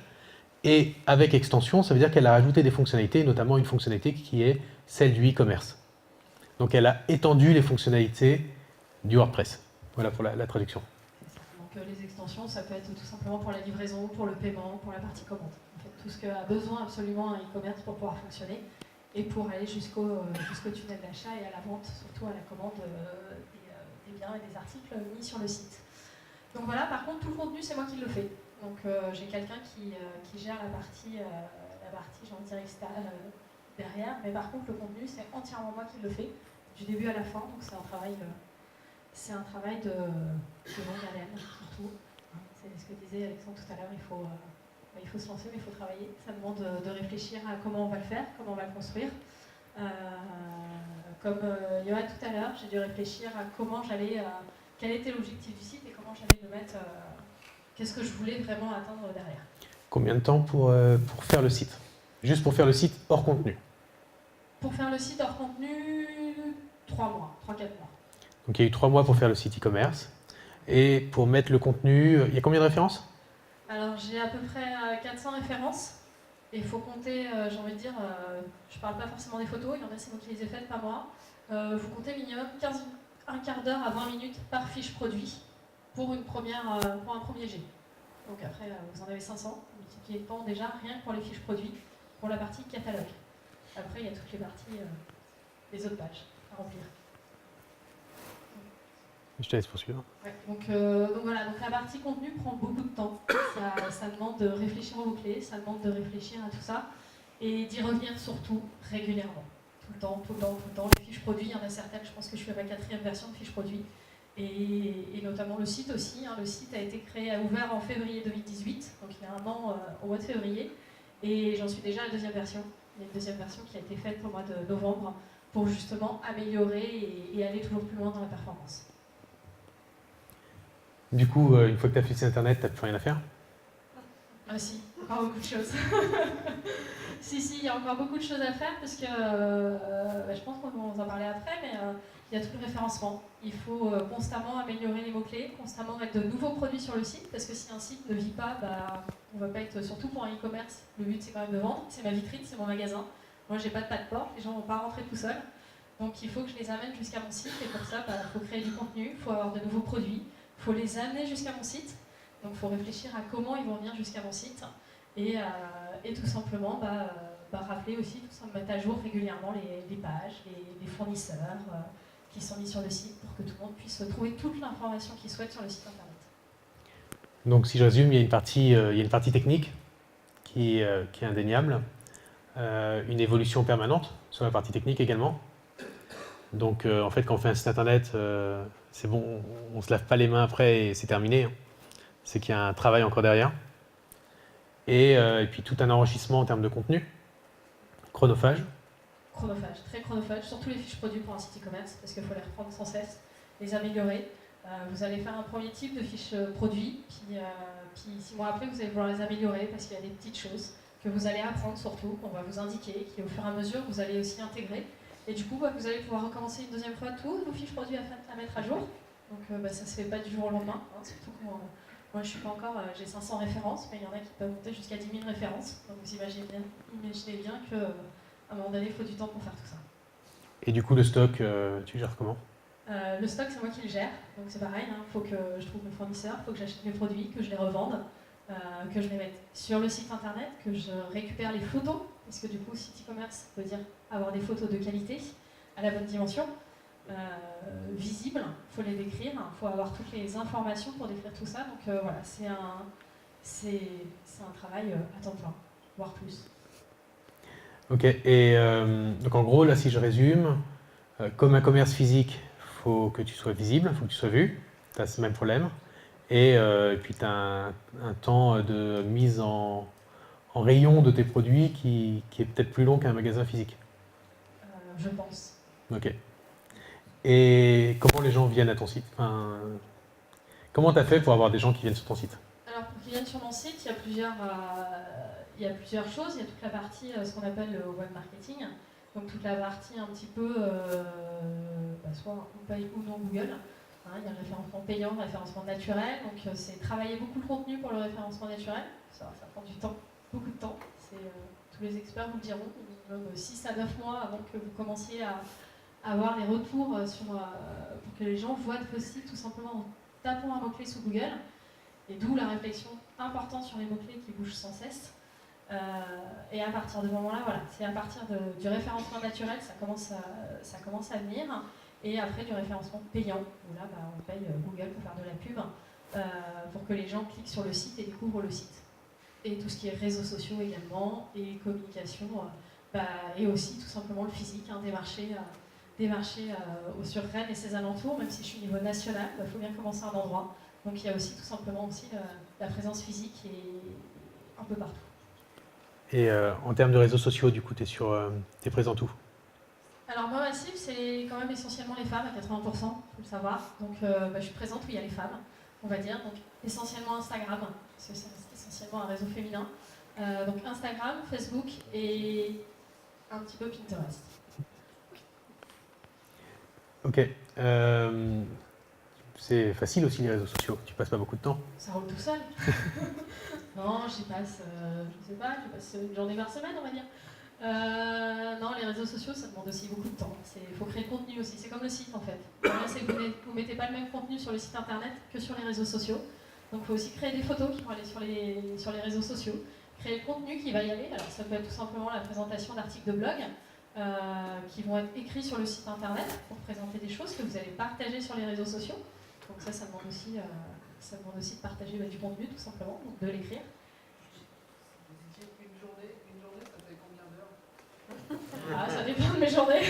Et avec extension, ça veut dire qu'elle a rajouté des fonctionnalités, notamment une fonctionnalité qui est celle du e-commerce. Donc elle a étendu les fonctionnalités du WordPress. Voilà pour la traduction. Donc les extensions, ça peut être tout simplement pour la livraison, pour le paiement, pour la partie commande. En fait, tout ce qu'a besoin absolument un e-commerce pour pouvoir fonctionner et pour aller jusqu'au tunnel d'achat et à la vente, surtout à la commande des biens et des articles mis sur le site. Donc voilà, par contre, tout le contenu, c'est moi qui le fais. Donc j'ai quelqu'un qui gère la partie j'ai envie de dire externe derrière, mais par contre le contenu c'est entièrement moi qui le fais, du début à la fin, donc c'est un travail de longue haleine surtout. C'est ce que disait Alexandre tout à l'heure, il faut se lancer mais il faut travailler, ça demande de réfléchir à comment on va le faire, comment on va le construire. Comme Johan tout à l'heure, j'ai dû réfléchir à quel était l'objectif du site et comment j'allais le mettre. Qu'est-ce que je voulais vraiment atteindre derrière. Combien de temps pour faire le site? Juste pour faire le site hors contenu? Pour faire le site hors contenu, 3 mois, 3-4 mois. Donc il y a eu 3 mois pour faire le site e-commerce. Et pour mettre le contenu, il y a combien de références? Alors j'ai à peu près 400 références. Et il faut compter, j'ai envie de dire, je ne parle pas forcément des photos, il y en a c'est moi qui les ai faites, pas moi. Il faut compter minimum un quart d'heure à 20 minutes par fiche produit. Pour un premier jet. Donc après, vous en avez 500, multipliez par déjà, rien que pour les fiches produits, pour la partie catalogue. Après, il y a toutes les parties, les autres pages à remplir. Je te laisse poursuivre. Ouais, donc voilà, donc la partie contenu prend beaucoup de temps. Ça demande de réfléchir aux mots-clés, ça demande de réfléchir à tout ça et d'y revenir surtout régulièrement. Tout le temps, tout le temps, tout le temps. Les fiches produits, il y en a certaines, je pense que je suis à ma 4e version de fiches produits. Et notamment le site aussi. Le site a ouvert en février 2018, donc il y a un an au mois de février. Et j'en suis déjà à la 2e version. Il y a une 2e version qui a été faite au mois de novembre pour justement améliorer et aller toujours plus loin dans la performance. Du coup, une fois que tu as fait site internet, tu n'as plus rien à faire? Ah si, encore beaucoup de choses. si, il y a encore beaucoup de choses à faire parce que je pense qu'on va en parler après, mais il y a tout le référencement. Il faut constamment améliorer les mots-clés, constamment mettre de nouveaux produits sur le site parce que si un site ne vit pas, on ne va pas être, surtout pour un e-commerce, le but c'est quand même de vendre, c'est ma vitrine, c'est mon magasin. Moi j'ai pas de pas de porte, les gens ne vont pas rentrer tout seuls. Donc il faut que je les amène jusqu'à mon site et pour ça, il faut créer du contenu, il faut avoir de nouveaux produits. Il faut les amener jusqu'à mon site, donc il faut réfléchir à comment ils vont venir jusqu'à mon site et tout simplement rappeler aussi, tout ça, mettre à jour régulièrement les pages, les fournisseurs qui sont mis sur le site pour que tout le monde puisse trouver toute l'information qu'il souhaite sur le site internet. Donc si je résume, il y a une partie technique qui est indéniable, une évolution permanente sur la partie technique également. Donc en fait quand on fait un site internet, c'est bon, on ne se lave pas les mains après et c'est terminé. C'est qu'il y a un travail encore derrière. Et puis tout un enrichissement en termes de contenu. Chronophage. Chronophage, très chronophage, surtout les fiches produits pour un site e-commerce, parce qu'il faut les reprendre sans cesse, les améliorer. Vous allez faire un premier type de fiches produits, puis 6 mois après, vous allez vouloir les améliorer, parce qu'il y a des petites choses que vous allez apprendre surtout, qu'on va vous indiquer, qui au fur et à mesure, vous allez aussi intégrer. Et du coup, vous allez pouvoir recommencer une 2e fois toutes vos fiches produits à mettre à jour. Donc ça ne se fait pas du jour au lendemain, surtout que moi je suis pas encore, j'ai 500 références, mais il y en a qui peuvent monter jusqu'à 10 000 références. Donc vous imaginez bien qu'à un moment donné, il faut du temps pour faire tout ça. Et du coup, le stock, tu gères comment? Le stock, c'est moi qui le gère, donc c'est pareil, il faut que je trouve mes fournisseurs, il faut que j'achète mes produits, que je les revende, que je les mette sur le site internet, que je récupère les photos, parce que du coup, site e-commerce veut dire avoir des photos de qualité, à la bonne dimension, visibles, il faut les décrire, il faut avoir toutes les informations pour décrire tout ça, donc voilà, c'est un travail à temps plein, voire plus. Ok, et donc en gros, là si je résume, comme un commerce physique, il faut que tu sois visible, il faut que tu sois vu, tu as ce même problème, et puis tu as un temps de mise en rayon de tes produits qui est peut-être plus long qu'un magasin physique. Je pense. Ok. Et comment les gens viennent à ton site? Comment tu as fait pour avoir des gens qui viennent sur ton site? Alors pour qu'ils viennent sur mon site, il y a plusieurs choses. Il y a toute la partie, ce qu'on appelle le web marketing, donc toute la partie un petit peu, soit on paye ou non Google. Il y a le référencement payant, le référencement naturel, donc c'est travailler beaucoup le contenu pour le référencement naturel. Ça prend du temps, beaucoup de temps. Tous les experts vous le diront, minimum 6 à 9 mois avant que vous commenciez à avoir les retours pour que les gens voient vos sites tout simplement en tapant un mot-clé sous Google. Et d'où la réflexion importante sur les mots-clés qui bougent sans cesse. Et à partir de ce moment-là, voilà, c'est à partir du référencement naturel, ça commence à venir. Et après du référencement payant, où là, on paye Google pour faire de la pub, pour que les gens cliquent sur le site et découvrent le site. Et tout ce qui est réseaux sociaux également, et communication, et aussi tout simplement le physique, démarcher sur Rennes et ses alentours, même si je suis au niveau national, il faut bien commencer à un endroit. Donc il y a aussi tout simplement aussi la présence physique et un peu partout. Et en termes de réseaux sociaux, du coup, tu es présent où? Alors moi, ma cible, c'est quand même essentiellement les femmes, à 80%, il faut le savoir. Donc je suis présente où il y a les femmes, on va dire. Donc essentiellement Instagram, parce que c'est essentiellement un réseau féminin. Donc Instagram, Facebook et un petit peu Pinterest. Ok. C'est facile aussi les réseaux sociaux, tu passes pas beaucoup de temps. Ça roule tout seul. Non, j'y passe une journée par semaine, on va dire. Non, les réseaux sociaux, ça demande aussi beaucoup de temps. Il faut créer le contenu aussi, c'est comme le site en fait. C'est que vous ne mettez pas le même contenu sur le site internet que sur les réseaux sociaux. Donc il faut aussi créer des photos qui vont aller sur les réseaux sociaux, créer le contenu qui va y aller. Alors ça peut être tout simplement la présentation d'articles de blog qui vont être écrits sur le site internet pour présenter des choses que vous allez partager sur les réseaux sociaux. Donc ça demande aussi, de partager du contenu, tout simplement, donc de l'écrire. Une journée, ça fait combien d'heures? Ah, ça dépend de mes journées.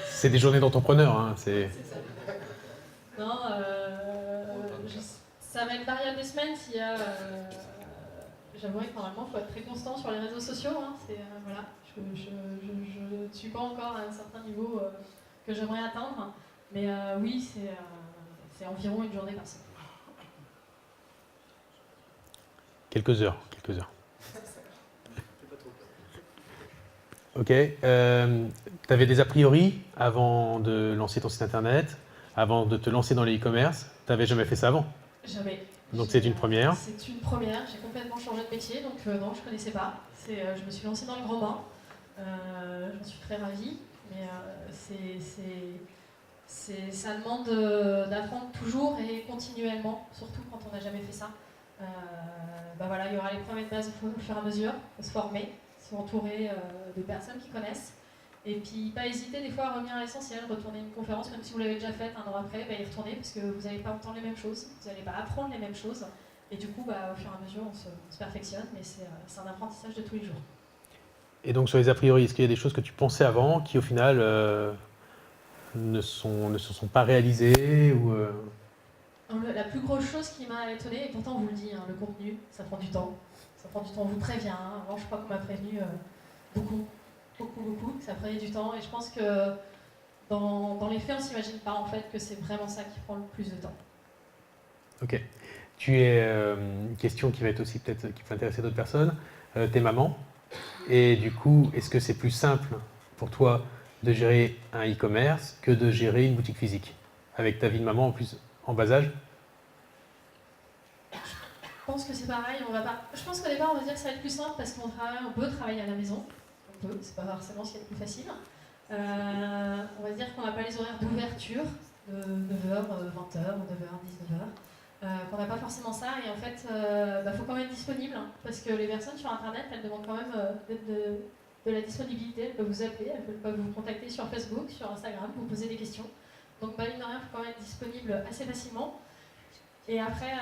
C'est des journées d'entrepreneur, hein, c'est... C'est ça. Non, ça va être variable des semaines s'il y a... J'avouerais que normalement, il faut être très constant sur les réseaux sociaux. Hein, voilà, je ne suis pas encore à un certain niveau que j'aimerais atteindre. Mais oui, c'est environ une journée par semaine. Quelques heures. Ok. Tu avais des a priori avant de lancer ton site internet, avant de te lancer dans le e-commerce. Tu n'avais jamais fait ça avant? Jamais. Donc c'est une première. C'est une première. J'ai complètement changé de métier, donc non, je ne connaissais pas. Je me suis lancée dans le grand bain. J'en suis très ravie. Mais ça demande d'apprendre toujours et continuellement, surtout quand on n'a jamais fait ça. Voilà, il y aura les premiers de base au fur et à mesure, se former, s'entourer de personnes qui connaissent. Et puis, pas hésiter des fois à revenir à l'essentiel, retourner une conférence, même si vous l'avez déjà faite un an après, y retourner parce que vous n'allez pas entendre les mêmes choses, vous n'allez pas apprendre les mêmes choses. Et du coup, au fur et à mesure, on se perfectionne, mais c'est un apprentissage de tous les jours. Et donc, sur les a priori, est-ce qu'il y a des choses que tu pensais avant qui, au final, ne se sont pas réalisées ou, La plus grosse chose qui m'a étonnée, et pourtant on vous le dit, hein, le contenu, ça prend du temps. Ça prend du temps, on vous prévient. Hein. Avant, je crois qu'on m'a prévenu beaucoup, que ça prenait du temps. Et je pense que dans les faits, on ne s'imagine pas en fait que c'est vraiment ça qui prend le plus de temps. Ok. Tu es une question qui va être aussi peut-être qui peut intéresser d'autres personnes. T'es maman. Et du coup, est-ce que c'est plus simple pour toi de gérer un e-commerce que de gérer une boutique physique avec ta vie de maman en plus en bas âge? Je pense que c'est pareil. Je pense qu'au départ, on va dire que ça va être plus simple parce qu'on peut travailler à la maison. On peut, c'est pas forcément ce qui est le plus facile. On va dire qu'on n'a pas les horaires d'ouverture de 9h, 20h, 9h, 19h. Qu'on n'a pas forcément ça. Et en fait, faut quand même être disponible hein, parce que les personnes sur Internet, elles demandent quand même de la disponibilité. Elles peuvent vous appeler, elles peuvent vous contacter sur Facebook, sur Instagram, vous poser des questions. Donc, mine de rien, il faut quand même être disponible assez facilement. Et après,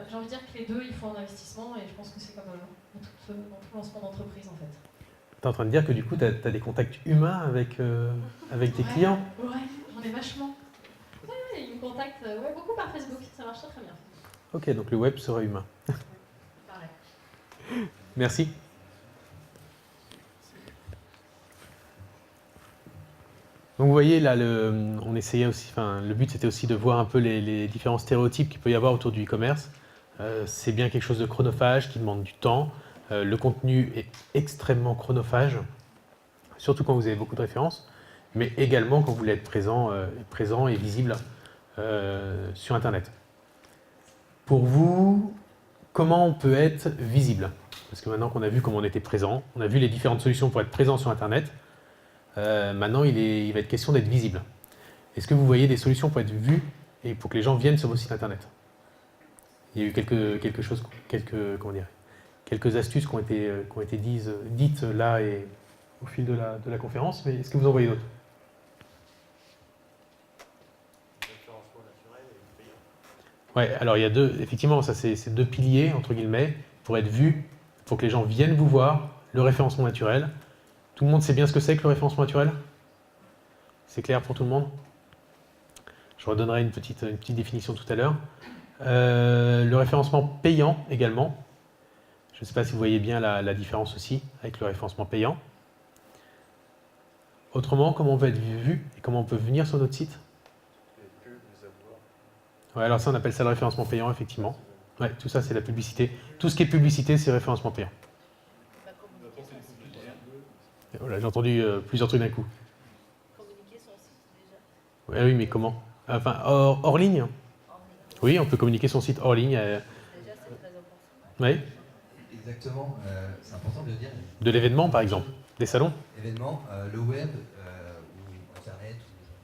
j'ai envie de dire que les deux, il faut un investissement et je pense que c'est comme dans tout lancement d'entreprise en fait. Tu es en train de dire que du coup, tu as des contacts humains avec tes clients? Ouais, j'en ai vachement. Ouais, ils me contactent beaucoup par Facebook, ça marche très bien. Ok, donc le web sera humain. Pareil. Merci. Donc vous voyez là, on essayait aussi, le but c'était aussi de voir un peu les différents stéréotypes qu'il peut y avoir autour du e-commerce. C'est bien quelque chose de chronophage qui demande du temps. Le contenu est extrêmement chronophage, surtout quand vous avez beaucoup de références, mais également quand vous voulez être présent et visible sur Internet. Pour vous, comment on peut être visible? Parce que maintenant qu'on a vu comment on était présent, on a vu les différentes solutions pour être présent sur Internet, maintenant il va être question d'être visible. Est-ce que vous voyez des solutions pour être vu et pour que les gens viennent sur vos sites Internet? Il y a eu quelques astuces qui ont été dites là et au fil de la conférence, mais est-ce que vous en voyez d'autres? Ouais, alors il y a effectivement, ça c'est deux piliers, entre guillemets, pour être vu, pour que les gens viennent vous voir, le référencement naturel. Tout le monde sait bien ce que c'est que le référencement naturel? C'est clair pour tout le monde? Je redonnerai une petite définition tout à l'heure. Le référencement payant également. Je ne sais pas si vous voyez bien la différence aussi avec le référencement payant. Autrement, comment on peut être vu et comment on peut venir sur notre site? Ouais, alors ça, on appelle ça le référencement payant, effectivement. Ouais, tout ça, c'est la publicité. Tout ce qui est publicité, c'est référencement payant. Voilà, j'ai entendu plusieurs trucs d'un coup. Communiquer son site déjà. Ouais, oui, mais comment? Enfin, hors ligne. Oui, on peut communiquer son site hors ligne. Déjà, c'est très important. Oui. Exactement, c'est important de le dire. De l'événement, par exemple. Des salons. Événement, le web ou Internet ou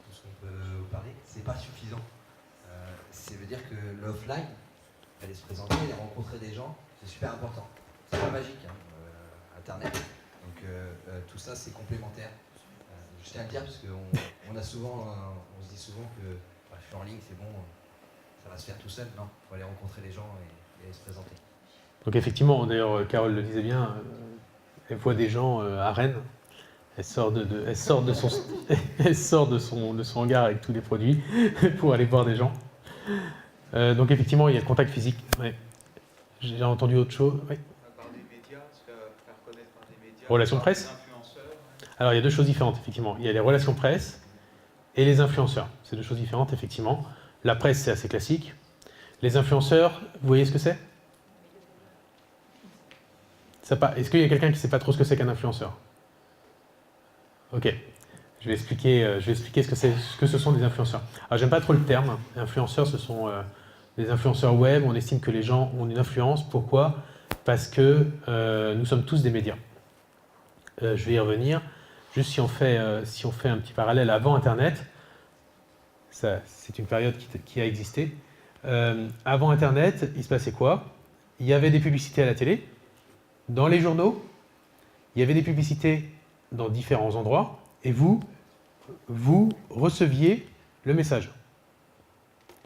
tout ce qu'on peut parler, c'est pas suffisant. Ça veut dire que l'offline, aller se présenter, aller rencontrer des gens, c'est super important. C'est pas magique, hein, Internet. Donc tout ça, c'est complémentaire. Je tiens à le dire parce qu'on a souvent, on se dit souvent que je suis en ligne, c'est bon, ça va se faire tout seul. Non, il faut aller rencontrer les gens et se présenter. Donc effectivement, d'ailleurs, Carole le disait bien, elle voit des gens à Rennes, elle sort de son, elle sort de son hangar avec tous les produits pour aller voir des gens. Donc effectivement, il y a le contact physique. Ouais. J'ai entendu autre chose. Oui. Par des médias, se faire connaître par des médias. Relations par presse. des influenceurs. Alors il y a deux choses différentes, effectivement. Il y a les relations presse et les influenceurs. C'est deux choses différentes, effectivement. La presse, c'est assez classique. Les influenceurs, vous voyez ce que c'est? Est-ce qu'il y a quelqu'un qui ne sait pas trop ce que c'est qu'un influenceur? Ok. Je vais expliquer ce que ce sont des influenceurs. Alors, j'aime pas trop le terme. Influenceurs, ce sont des influenceurs web. On estime que les gens ont une influence. Pourquoi? Parce que nous sommes tous des médias. Je vais y revenir. Juste si on fait un petit parallèle avant Internet, c'est une période qui a existé. Avant Internet, il se passait quoi? Il y avait des publicités à la télé, dans les journaux, il y avait des publicités dans différents endroits, et vous receviez le message.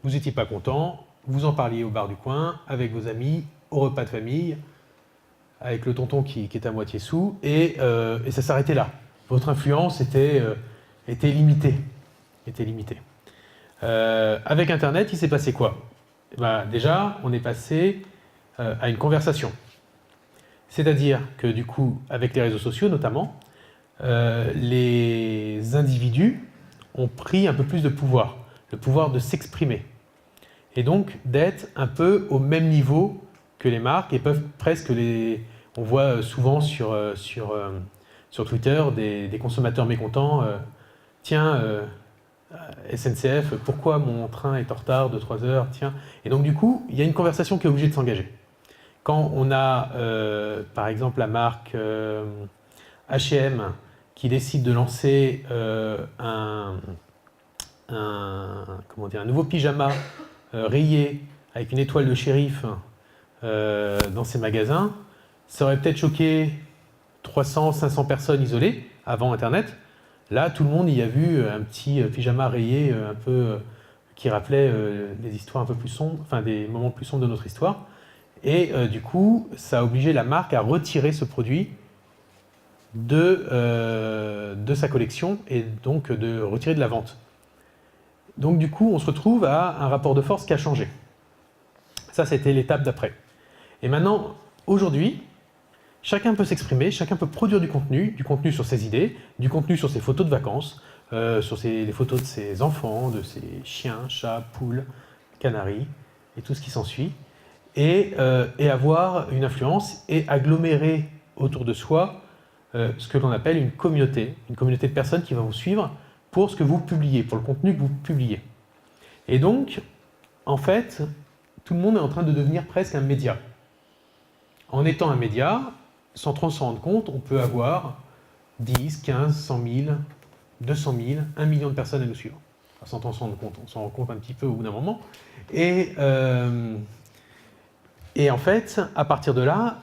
Vous n'étiez pas content, vous en parliez au bar du coin, avec vos amis, au repas de famille, avec le tonton qui est à moitié sous, et ça s'arrêtait là. Votre influence était limitée. Avec Internet, il s'est passé quoi? Déjà, on est passé à une conversation. C'est-à-dire que du coup, avec les réseaux sociaux notamment, les individus ont pris un peu plus de pouvoir, le pouvoir de s'exprimer. Et donc d'être un peu au même niveau que les marques et peuvent presque On voit souvent sur Twitter des consommateurs mécontents. Tiens, SNCF, pourquoi mon train est en retard de 3 heures? Tiens. Et donc du coup, il y a une conversation qui est obligée de s'engager. Quand on a, par exemple, la marque H&M qui décide de lancer un nouveau pyjama rayé avec une étoile de shérif dans ses magasins, ça aurait peut-être choqué 300, 500 personnes isolées avant Internet. Là, tout le monde y a vu un petit pyjama rayé un peu qui rappelait des histoires un peu plus sombres, enfin des moments plus sombres de notre histoire. Et du coup, ça a obligé la marque à retirer ce produit de sa collection et donc de retirer de la vente. Donc du coup, on se retrouve à un rapport de force qui a changé. Ça, c'était l'étape d'après. Et maintenant, aujourd'hui, chacun peut s'exprimer, chacun peut produire du contenu sur ses idées, du contenu sur ses photos de vacances, sur les photos de ses enfants, de ses chiens, chats, poules, canaris, et tout ce qui s'ensuit, et avoir une influence et agglomérer autour de soi ce que l'on appelle une communauté de personnes qui vont vous suivre pour ce que vous publiez, pour le contenu que vous publiez. Et donc, en fait, tout le monde est en train de devenir presque un média. En étant un média, sans trop s'en rendre compte, on peut avoir 10, 15, 100 000, 200 000, 1 million de personnes à nous suivre. Enfin, sans trop s'en rendre compte, on s'en rend compte un petit peu au bout d'un moment. Et en fait, à partir de là,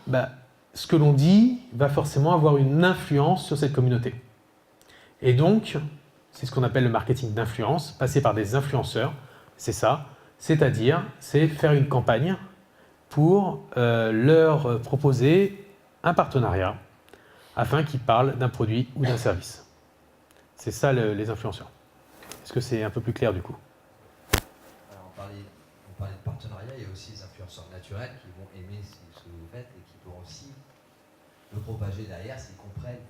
ce que l'on dit va forcément avoir une influence sur cette communauté. Et donc, c'est ce qu'on appelle le marketing d'influence, passer par des influenceurs, c'est ça. C'est-à-dire, c'est faire une campagne pour leur proposer un partenariat afin qu'ils parlent d'un produit ou d'un service. C'est ça les influenceurs. Est-ce que c'est un peu plus clair du coup? Alors, on parlait de partenariat, il y a aussi les influenceurs naturels qui vont aimer ce que vous faites et qui pourront aussi le propager derrière s'ils comprennent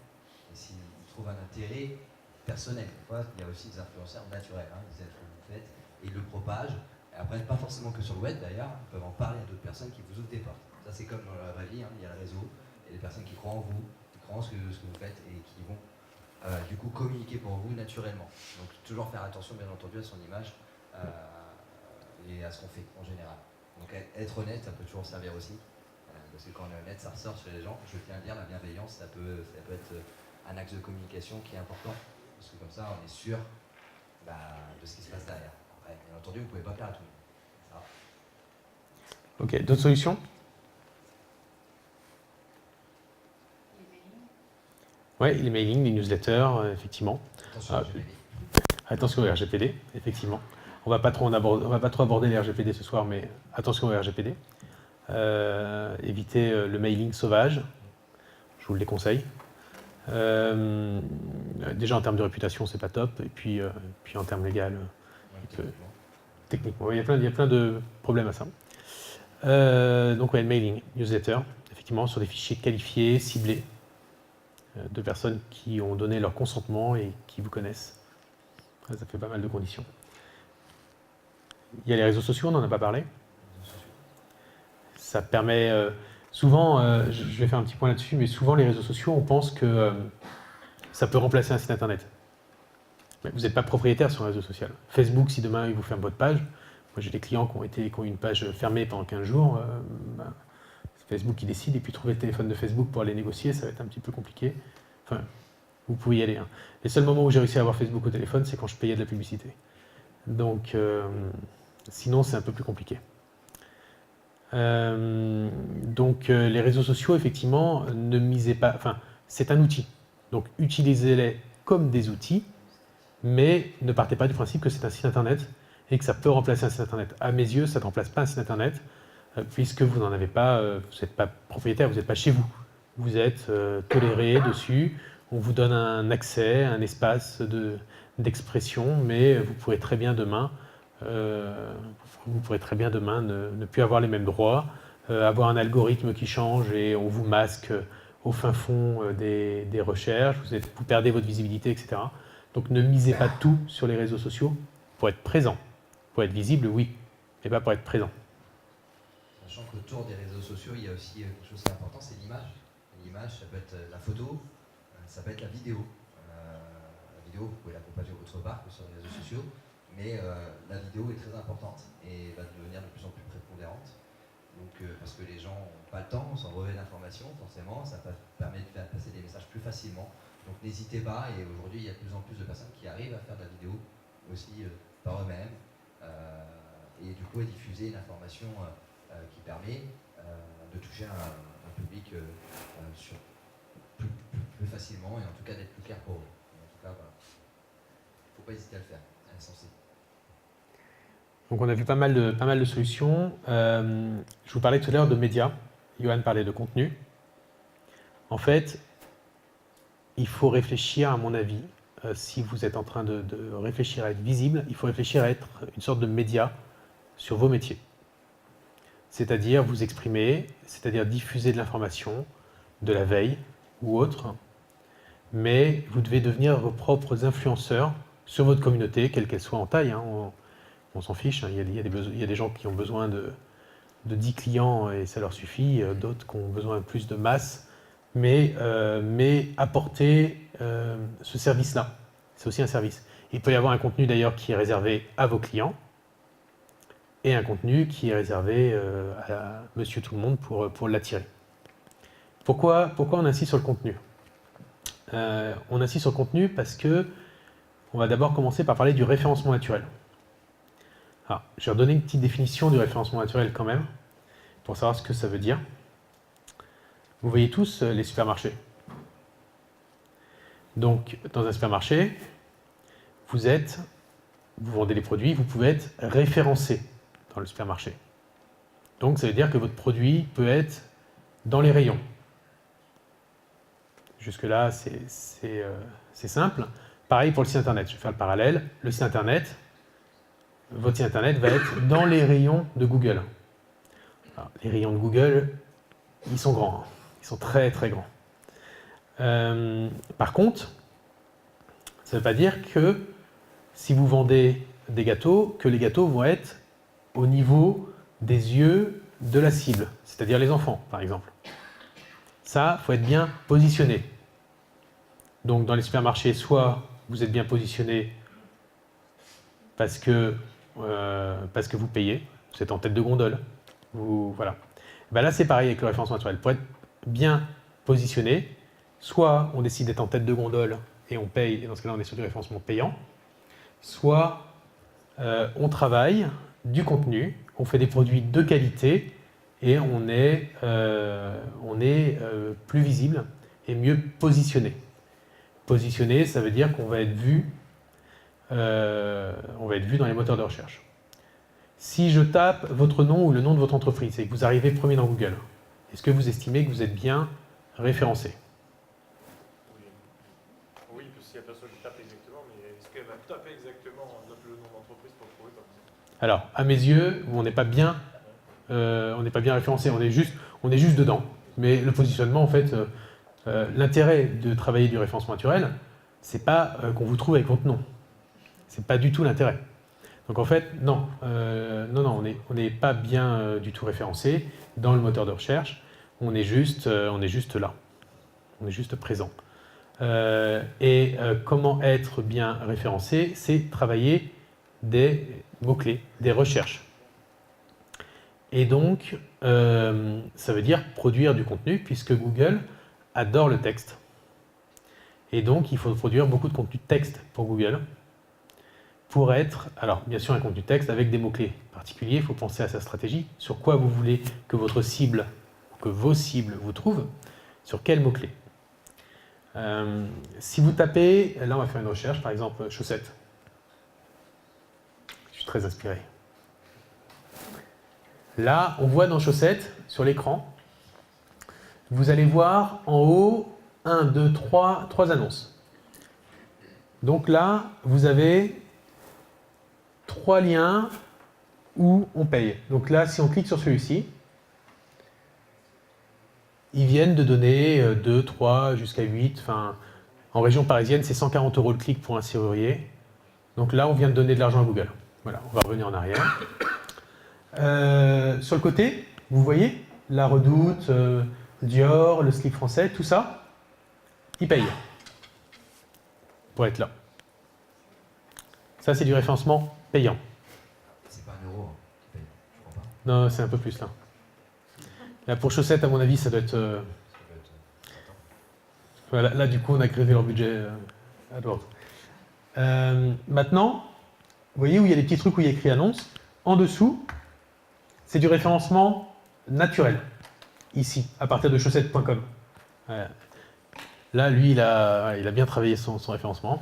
et s'ils trouvent un intérêt personnel. Des fois, il y a aussi des influenceurs naturels, ils aiment ce que vous faites et ils le propagent. Et après, pas forcément que sur le web d'ailleurs, ils peuvent en parler à d'autres personnes qui vous ouvrent des portes. Ça, c'est comme dans la vraie vie, il y a le réseau, il y a des personnes qui croient en vous, qui croient en ce que vous faites et qui vont du coup communiquer pour vous naturellement. Donc, toujours faire attention, bien entendu, à son image et à ce qu'on fait en général. Donc, être honnête, ça peut toujours servir aussi. Parce que quand on est honnête, ça ressort chez les gens. Je tiens à dire, la bienveillance, ça peut être un axe de communication qui est important. Parce que comme ça, on est sûr de ce qui se passe derrière. Après, bien entendu, vous ne pouvez pas plaire à tout le monde. Ça. Ok, d'autres solutions? Oui, les mailings, les newsletters, effectivement. Attention au RGPD. Attention au RGPD, effectivement. On va pas trop aborder les RGPD ce soir, mais attention aux RGPD. Évitez le mailing sauvage, je vous le déconseille. Déjà en termes de réputation, c'est pas top, et puis en termes légal, techniquement, il y a plein de problèmes à ça. Donc ouais, le mailing, newsletter, effectivement sur des fichiers qualifiés, ciblés, de personnes qui ont donné leur consentement et qui vous connaissent. Ça fait pas mal de conditions. Il y a les réseaux sociaux, on n'en a pas parlé. Ça permet souvent, je vais faire un petit point là-dessus, mais souvent les réseaux sociaux, on pense que ça peut remplacer un site internet. Mais vous n'êtes pas propriétaire sur un réseau social. Facebook, si demain il vous ferme votre page, moi j'ai des clients qui ont eu une page fermée pendant 15 jours, c'est Facebook qui décide, et puis trouver le téléphone de Facebook pour aller négocier, ça va être un petit peu compliqué. Enfin, vous pouvez y aller. Hein. Les seuls moments où j'ai réussi à avoir Facebook au téléphone, c'est quand je payais de la publicité. Donc, sinon c'est un peu plus compliqué. Les réseaux sociaux, effectivement, ne misez pas... Enfin, c'est un outil. Donc, utilisez-les comme des outils, mais ne partez pas du principe que c'est un site internet et que ça peut remplacer un site internet. À mes yeux, ça ne remplace pas un site internet, puisque vous n'en avez pas, vous n'êtes pas propriétaire, vous n'êtes pas chez vous. Vous êtes toléré dessus, on vous donne un accès, un espace d'expression, mais vous pourrez très bien demain, ne plus avoir les mêmes droits, avoir un algorithme qui change et on vous masque au fin fond des recherches, vous perdez votre visibilité, etc. Donc ne misez pas tout sur les réseaux sociaux pour être présent. Pour être visible, oui, mais pas pour être présent. Sachant qu'autour des réseaux sociaux, il y a aussi quelque chose qui est important, c'est l'image. L'image, ça peut être la photo, ça peut être la vidéo. La vidéo, vous pouvez l'accompagner autre part que sur les réseaux sociaux, mais la vidéo est très importante et va devenir de plus en plus prépondérante. Donc, parce que les gens n'ont pas le temps, on s'en revêt d'informations, forcément, ça permet de faire passer des messages plus facilement. Donc n'hésitez pas, et aujourd'hui il y a de plus en plus de personnes qui arrivent à faire de la vidéo aussi par eux-mêmes, et du coup à diffuser une information qui permet de toucher un public plus facilement, et en tout cas d'être plus clair pour eux. En tout cas, voilà. Il ne faut pas hésiter à le faire, c'est insensé. Donc on a vu pas mal de solutions. Je vous parlais tout à l'heure de médias. Johan parlait de contenu. En fait, il faut réfléchir, à mon avis, si vous êtes en train de réfléchir à être visible, il faut réfléchir à être une sorte de média sur vos métiers. C'est-à-dire vous exprimer, c'est-à-dire diffuser de l'information, de la veille ou autre, mais vous devez devenir vos propres influenceurs sur votre communauté, quelle qu'elle soit en taille. Hein. On s'en fiche, hein. Il y a des gens qui ont besoin de 10 clients et ça leur suffit, d'autres qui ont besoin de plus de masse, mais apporter ce service-là, c'est aussi un service. Il peut y avoir un contenu d'ailleurs qui est réservé à vos clients et un contenu qui est réservé à monsieur tout le monde pour l'attirer. Pourquoi on insiste sur le contenu ? On insiste sur le contenu parce que on va d'abord commencer par parler du référencement naturel. Alors, je vais redonner une petite définition du référencement naturel quand même, pour savoir ce que ça veut dire. Vous voyez tous les supermarchés. Donc, dans un supermarché, vous vendez des produits, vous pouvez être référencé dans le supermarché. Donc, ça veut dire que votre produit peut être dans les rayons. Jusque-là, c'est simple. Pareil pour le site internet. Je vais faire le parallèle. Le site internet, votre site internet va être dans les rayons de Google. Alors, les rayons de Google, ils sont grands. Hein. Ils sont très très grands. Par contre, ça ne veut pas dire que si vous vendez des gâteaux, que les gâteaux vont être au niveau des yeux de la cible, c'est-à-dire les enfants, par exemple. Ça, il faut être bien positionné. Donc dans les supermarchés, soit vous êtes bien positionné parce que vous payez, vous êtes en tête de gondole. Voilà. Ben là, c'est pareil avec le référencement naturel. Pour être bien positionné, soit on décide d'être en tête de gondole et on paye, et dans ce cas-là, on est sur du référencement payant, soit on travaille du contenu, on fait des produits de qualité et on est plus visible et mieux positionné. Positionné, ça veut dire qu'on va être vu on va être vu dans les moteurs de recherche. Si je tape votre nom ou le nom de votre entreprise et que vous arrivez premier dans Google, est-ce que vous estimez que vous êtes bien référencé? Oui, parce que si la personne tape exactement, mais est-ce qu'elle va taper exactement le nom d'entreprise pour le trouver comme ça? Alors, à mes yeux, on n'est pas bien référencé, on est juste dedans. Mais le positionnement, en fait, l'intérêt de travailler du référencement naturel, c'est pas qu'on vous trouve avec votre nom. C'est pas du tout l'intérêt. Donc en fait, non, on n'est pas bien du tout référencé dans le moteur de recherche. On est juste là. On est juste présent. Comment être bien référencé? C'est travailler des mots-clés, des recherches. Et donc, ça veut dire produire du contenu, puisque Google adore le texte. Et donc, il faut produire beaucoup de contenu texte pour Google, pour être, alors bien sûr un contenu texte avec des mots-clés particuliers, il faut penser à sa stratégie, sur quoi vous voulez que votre cible, que vos cibles vous trouvent, sur quels mots-clés. Si vous tapez, là on va faire une recherche, par exemple chaussettes. Je suis très inspiré. Là, on voit dans chaussettes, sur l'écran, vous allez voir en haut 1, 2, 3 annonces. Donc là, vous avez 3 liens où on paye. Donc là, si on clique sur celui-ci, ils viennent de donner 2, 3, jusqu'à 8. Enfin, en région parisienne, c'est 140 € le clic pour un serrurier. Donc là, on vient de donner de l'argent à Google. Voilà, on va revenir en arrière. Sur le côté, vous voyez, la Redoute, Dior, le slip français, tout ça, ils payent pour être là. Ça, c'est du référencement payant. C'est pas 1 euro qui paye, je crois pas. Non, c'est un peu plus là. Là, pour chaussettes, à mon avis, ça doit être... Ça doit être, Voilà, là, du coup, on a grévé leur budget à droite. Maintenant, vous voyez où il y a des petits trucs où il y a écrit annonce. En dessous, c'est du référencement naturel. Ici, à partir de chaussettes.com. Là, lui, il a bien travaillé son référencement.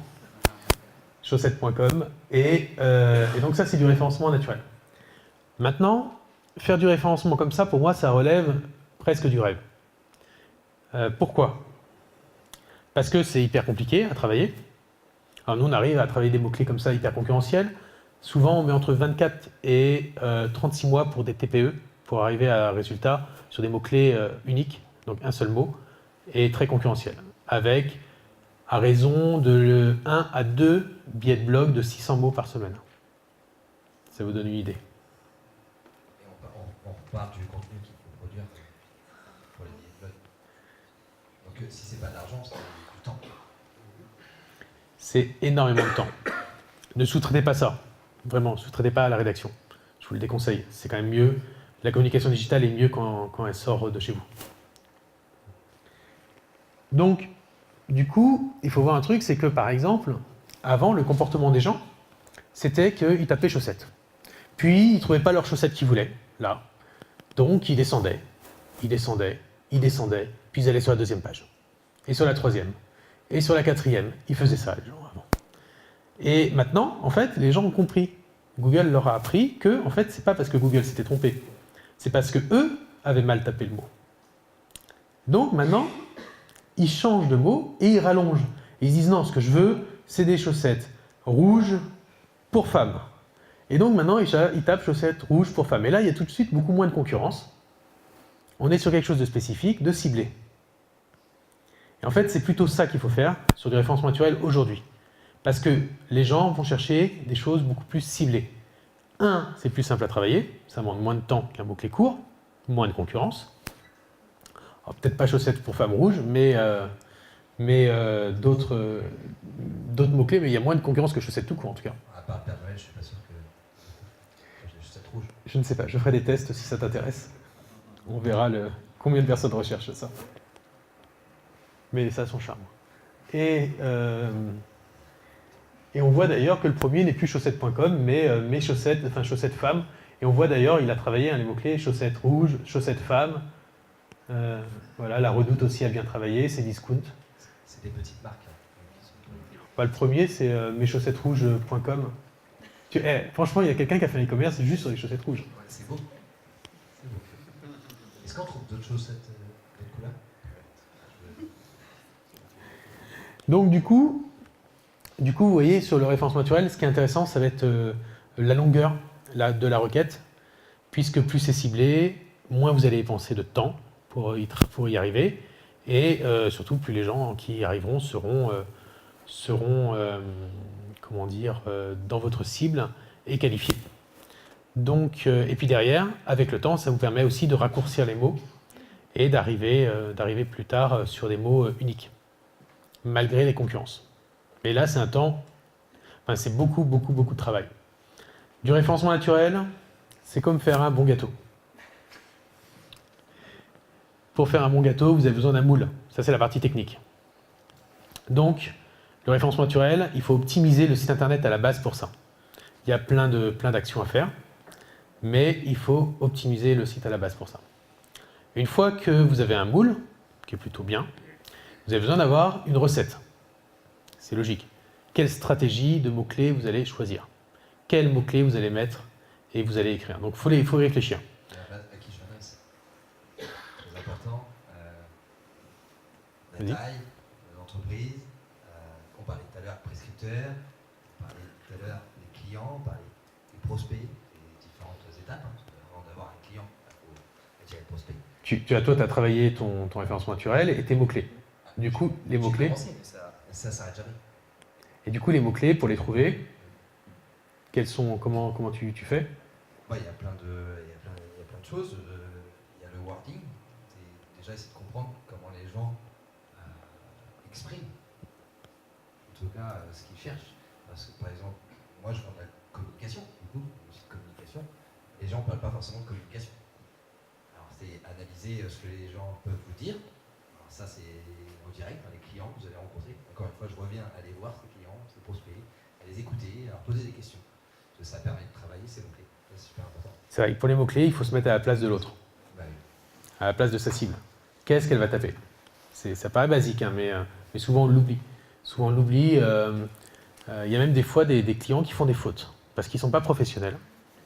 Chaussettes.com. Et donc ça, c'est du référencement naturel. Maintenant, faire du référencement comme ça, pour moi, ça relève presque du rêve. Pourquoi? Parce que c'est hyper compliqué à travailler. Alors nous, on arrive à travailler des mots-clés comme ça, hyper concurrentiels. Souvent, on met entre 24 et 36 mois pour des TPE, pour arriver à un résultat sur des mots-clés uniques, donc un seul mot, et très concurrentiel, avec à raison de 1 à 2 billets de blog de 600 mots par semaine. Ça vous donne une idée. Et on repart du contenu qu'il faut produire pour les billets de blog. Donc si c'est pas de l'argent, c'est du temps. C'est énormément de temps. Ne sous-traitez pas ça. Vraiment, ne sous-traitez pas à la rédaction. Je vous le déconseille. C'est quand même mieux. La communication digitale est mieux quand elle sort de chez vous. Donc, du coup, il faut voir un truc, c'est que par exemple, avant, le comportement des gens, c'était qu'ils tapaient chaussettes. Puis, ils ne trouvaient pas leurs chaussettes qu'ils voulaient, là. Donc, ils descendaient, puis ils allaient sur la deuxième page. Et sur la troisième. Et sur la quatrième. Ils faisaient ça, les gens, avant. Et maintenant, en fait, les gens ont compris. Google leur a appris que, en fait, c'est pas parce que Google s'était trompé. C'est parce que eux avaient mal tapé le mot. Donc, maintenant, ils changent de mot et ils rallongent. Ils disent non, ce que je veux, c'est des chaussettes rouges pour femmes. Et donc maintenant, ils tapent chaussettes rouges pour femmes. Et là, il y a tout de suite beaucoup moins de concurrence. On est sur quelque chose de spécifique, de ciblé. Et en fait, c'est plutôt ça qu'il faut faire sur du référencement naturel aujourd'hui. Parce que les gens vont chercher des choses beaucoup plus ciblées. C'est plus simple à travailler, ça demande moins de temps qu'un mot-clé court, moins de concurrence. Peut-être pas chaussettes pour femmes rouges, mais d'autres mots-clés, mais il y a moins de concurrence que chaussettes tout court en tout cas. À part Père Noël, je suis pas sûr que j'ai des chaussettes rouges. Je ne sais pas, je ferai des tests si ça t'intéresse. On verra combien de personnes recherchent ça. Mais ça a son charme. Et on voit d'ailleurs que le premier n'est plus chaussettes.com, mais chaussettes femmes. Et on voit d'ailleurs, il a travaillé les mots-clés chaussettes rouges, chaussettes femmes. Voilà, la Redoute aussi a bien travaillé, c'est Discount. C'est des petites marques. Bah, le premier, c'est meschaussettesrouges.com. Franchement, il y a quelqu'un qui a fait un e-commerce juste sur les chaussettes rouges. Ouais, c'est beau. C'est beau. Est-ce qu'on trouve d'autres chaussettes d'autres couleurs? Donc du coup, vous voyez, sur le référencement naturel, ce qui est intéressant, ça va être la longueur de la requête, puisque plus c'est ciblé, moins vous allez dépenser de temps pour y arriver, et surtout plus les gens qui y arriveront seront dans votre cible et qualifiés. Donc, et puis derrière, avec le temps, ça vous permet aussi de raccourcir les mots et d'arriver plus tard sur des mots uniques, malgré les concurrences. Mais là, c'est beaucoup de travail. Du référencement naturel, c'est comme faire un bon gâteau. Pour faire un bon gâteau, vous avez besoin d'un moule. Ça, c'est la partie technique. Donc, le référencement naturel, il faut optimiser le site internet à la base pour ça. Il y a plein d'actions à faire, mais il faut optimiser le site à la base pour ça. Une fois que vous avez un moule, qui est plutôt bien, vous avez besoin d'avoir une recette. C'est logique. Quelle stratégie de mots-clés vous allez choisir? Quels mots-clés vous allez mettre et vous allez écrire? Donc, il faut y réfléchir. À qui je m'adresse? Très important. La Vas-y. taille de l'entreprise. On parlait tout à l'heure prescripteurs, on parlait tout à l'heure des clients, on parlait des prospects, des différentes étapes. Avant d'avoir un client, il faut attirer le prospect. Toi, tu as travaillé ton référencement naturel et tes mots-clés. Du coup, les mots-clés. J'ai commencé, mais ça s'arrête jamais. Et du coup, les mots-clés, pour les trouver, comment tu fais? Il y a plein de choses. Il y a le wording. C'est déjà essayer de comprendre comment les gens expriment. En tout cas, ce qu'ils cherchent. Parce que, par exemple, moi, je vends de la communication, du coup, aussi de communication. Les gens ne parlent pas forcément de communication. Alors, c'est analyser ce que les gens peuvent vous dire. Alors, ça, c'est en direct, dans les clients que vous allez rencontrer. Encore une fois, je reviens à aller voir ces clients, ces prospects, à les écouter, à leur poser des questions. Parce que ça permet de travailler ces mots-clés. C'est super important. C'est vrai que pour les mots-clés, il faut se mettre à la place de l'autre, Bah oui. à la place de sa cible. Qu'est-ce qu'elle va taper? Ça paraît basique, hein, mais souvent on l'oublie. Souvent on l'oublie. Il y a même des fois des clients qui font des fautes parce qu'ils ne sont pas professionnels.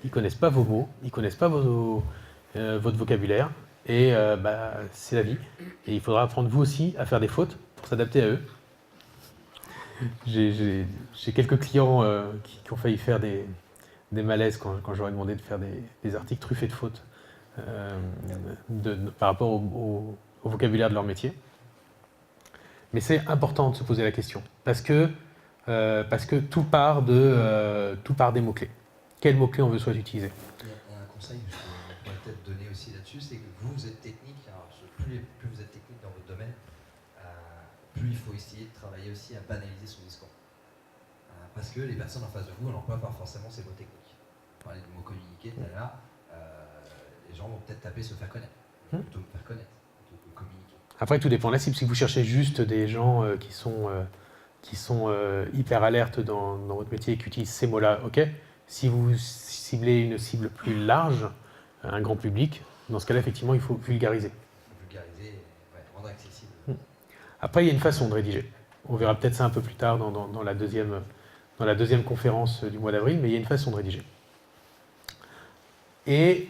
Ils ne connaissent pas vos mots, ils ne connaissent pas votre vocabulaire. Et c'est la vie. Et il faudra apprendre vous aussi à faire des fautes pour s'adapter à eux. J'ai quelques clients qui ont failli faire des malaises quand je leur ai demandé de faire des articles truffés de fautes par rapport au vocabulaire de leur métier. Mais c'est important de se poser la question parce que tout part des mots-clés. Quels mots-clés on veut soit utiliser? Il y a un conseil que je pourrais peut-être donner aussi là-dessus, c'est que vous êtes technique. Alors, plus vous êtes technique dans votre domaine, plus il faut essayer de travailler aussi à banaliser son discours. Parce que les personnes en face de vous, elles n'emploient pas forcément ces mots techniques. On parlait de mots communiqués tout à l'heure. Les gens vont peut-être taper se faire connaître. Plutôt me faire connaître, plutôt que communiquer. Après, tout dépend de la cible. Si vous cherchez juste des gens qui sont hyper alertes dans votre métier et qui utilisent ces mots-là, ok. Si vous ciblez une cible plus large, un grand public, dans ce cas-là, effectivement, il faut vulgariser. Vulgariser, rendre accessible. Après, il y a une façon de rédiger. On verra peut-être ça un peu plus tard dans la deuxième conférence du mois d'avril, mais il y a une façon de rédiger. Et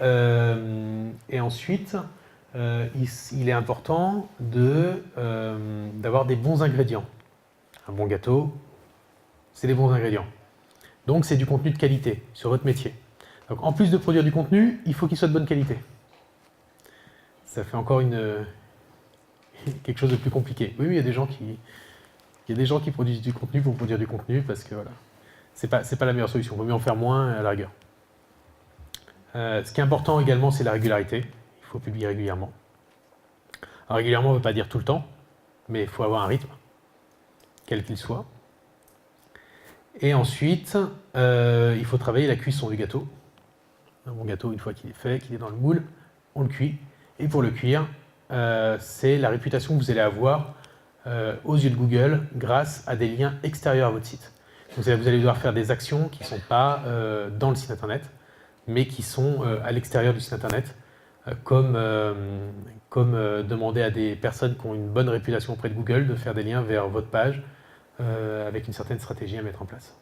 ensuite, il est important d'avoir des bons ingrédients. Un bon gâteau, c'est des bons ingrédients. Donc, c'est du contenu de qualité sur votre métier. Donc, en plus de produire du contenu, il faut qu'il soit de bonne qualité. Ça fait encore quelque chose de plus compliqué. Oui, il y a des gens qui produisent du contenu pour produire du contenu parce que voilà, c'est pas la meilleure solution. Il vaut mieux en faire moins à la rigueur. Ce qui est important également, c'est la régularité. Il faut publier régulièrement. Alors, régulièrement, on ne veut pas dire tout le temps, mais il faut avoir un rythme, quel qu'il soit. Et ensuite, il faut travailler la cuisson du gâteau. Un bon gâteau, une fois qu'il est fait, qu'il est dans le moule, on le cuit. Et pour le cuire, c'est la réputation que vous allez avoir aux yeux de Google grâce à des liens extérieurs à votre site. Donc, vous allez devoir faire des actions qui ne sont pas dans le site internet, mais qui sont à l'extérieur du site internet, comme demander à des personnes qui ont une bonne réputation auprès de Google de faire des liens vers votre page avec une certaine stratégie à mettre en place.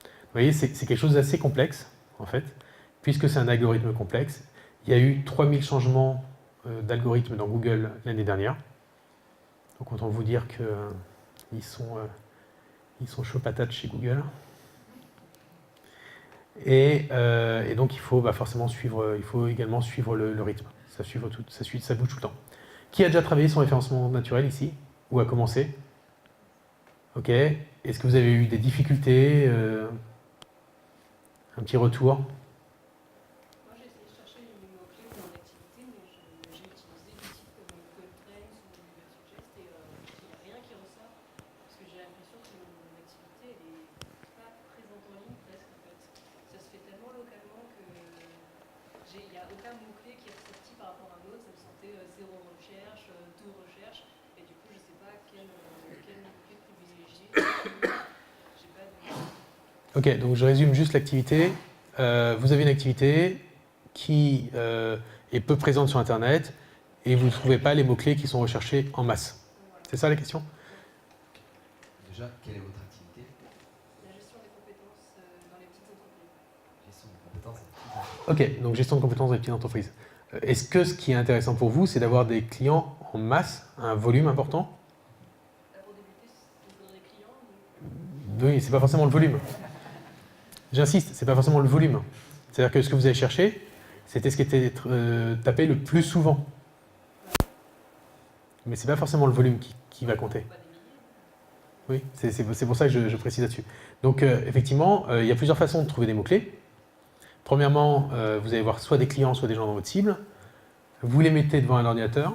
Vous voyez, c'est quelque chose d'assez complexe, en fait, puisque c'est un algorithme complexe. Il y a eu 3000 changements d'algorithmes dans Google l'année dernière. Donc autant vous dire qu'ils sont chauds patates chez Google. Et donc il faut forcément suivre, il faut également suivre le rythme. Ça bouge tout le temps. Qui a déjà travaillé sur le référencement naturel ici? Ou a commencé? Ok. Est-ce que vous avez eu des difficultés? Un petit retour? Moi, j'ai essayé de chercher les mots-clés dans l'activité, mais j'ai utilisé des sites comme CodeTrends ou Ubersuggest et il n'y a rien qui ressort. Parce que j'ai l'impression que mon activité, elle est pas présente en ligne presque en fait. Ça se fait tellement localement que il n'y a aucun mot-clé qui est ressorti par rapport à un autre. Ça me sentait zéro recherche, deux recherches. Et du coup, je ne sais pas quel mot-clé privilégier. J'ai pas de... Ok, donc je résume juste l'activité. Vous avez une activité qui est peu présente sur Internet et vous ne trouvez pas les mots-clés qui sont recherchés en masse. C'est ça la question? Déjà, quelle est votre activité? La gestion des compétences dans les petites entreprises. Gestion des compétences des petites entreprises. Ok, donc gestion de compétences des petites entreprises. Est-ce que ce qui est intéressant pour vous, c'est d'avoir des clients en masse, un volume important? Pour débuter, il faudrait des clients. Oui, c'est pas forcément le volume. J'insiste, c'est pas forcément le volume. C'est-à-dire que ce que vous avez cherché, c'était ce qui était tapé le plus souvent. Mais c'est pas forcément le volume qui va compter. Oui, c'est pour ça que je précise là-dessus. Donc effectivement, il y a plusieurs façons de trouver des mots-clés. Premièrement, vous allez voir soit des clients, soit des gens dans votre cible. Vous les mettez devant un ordinateur,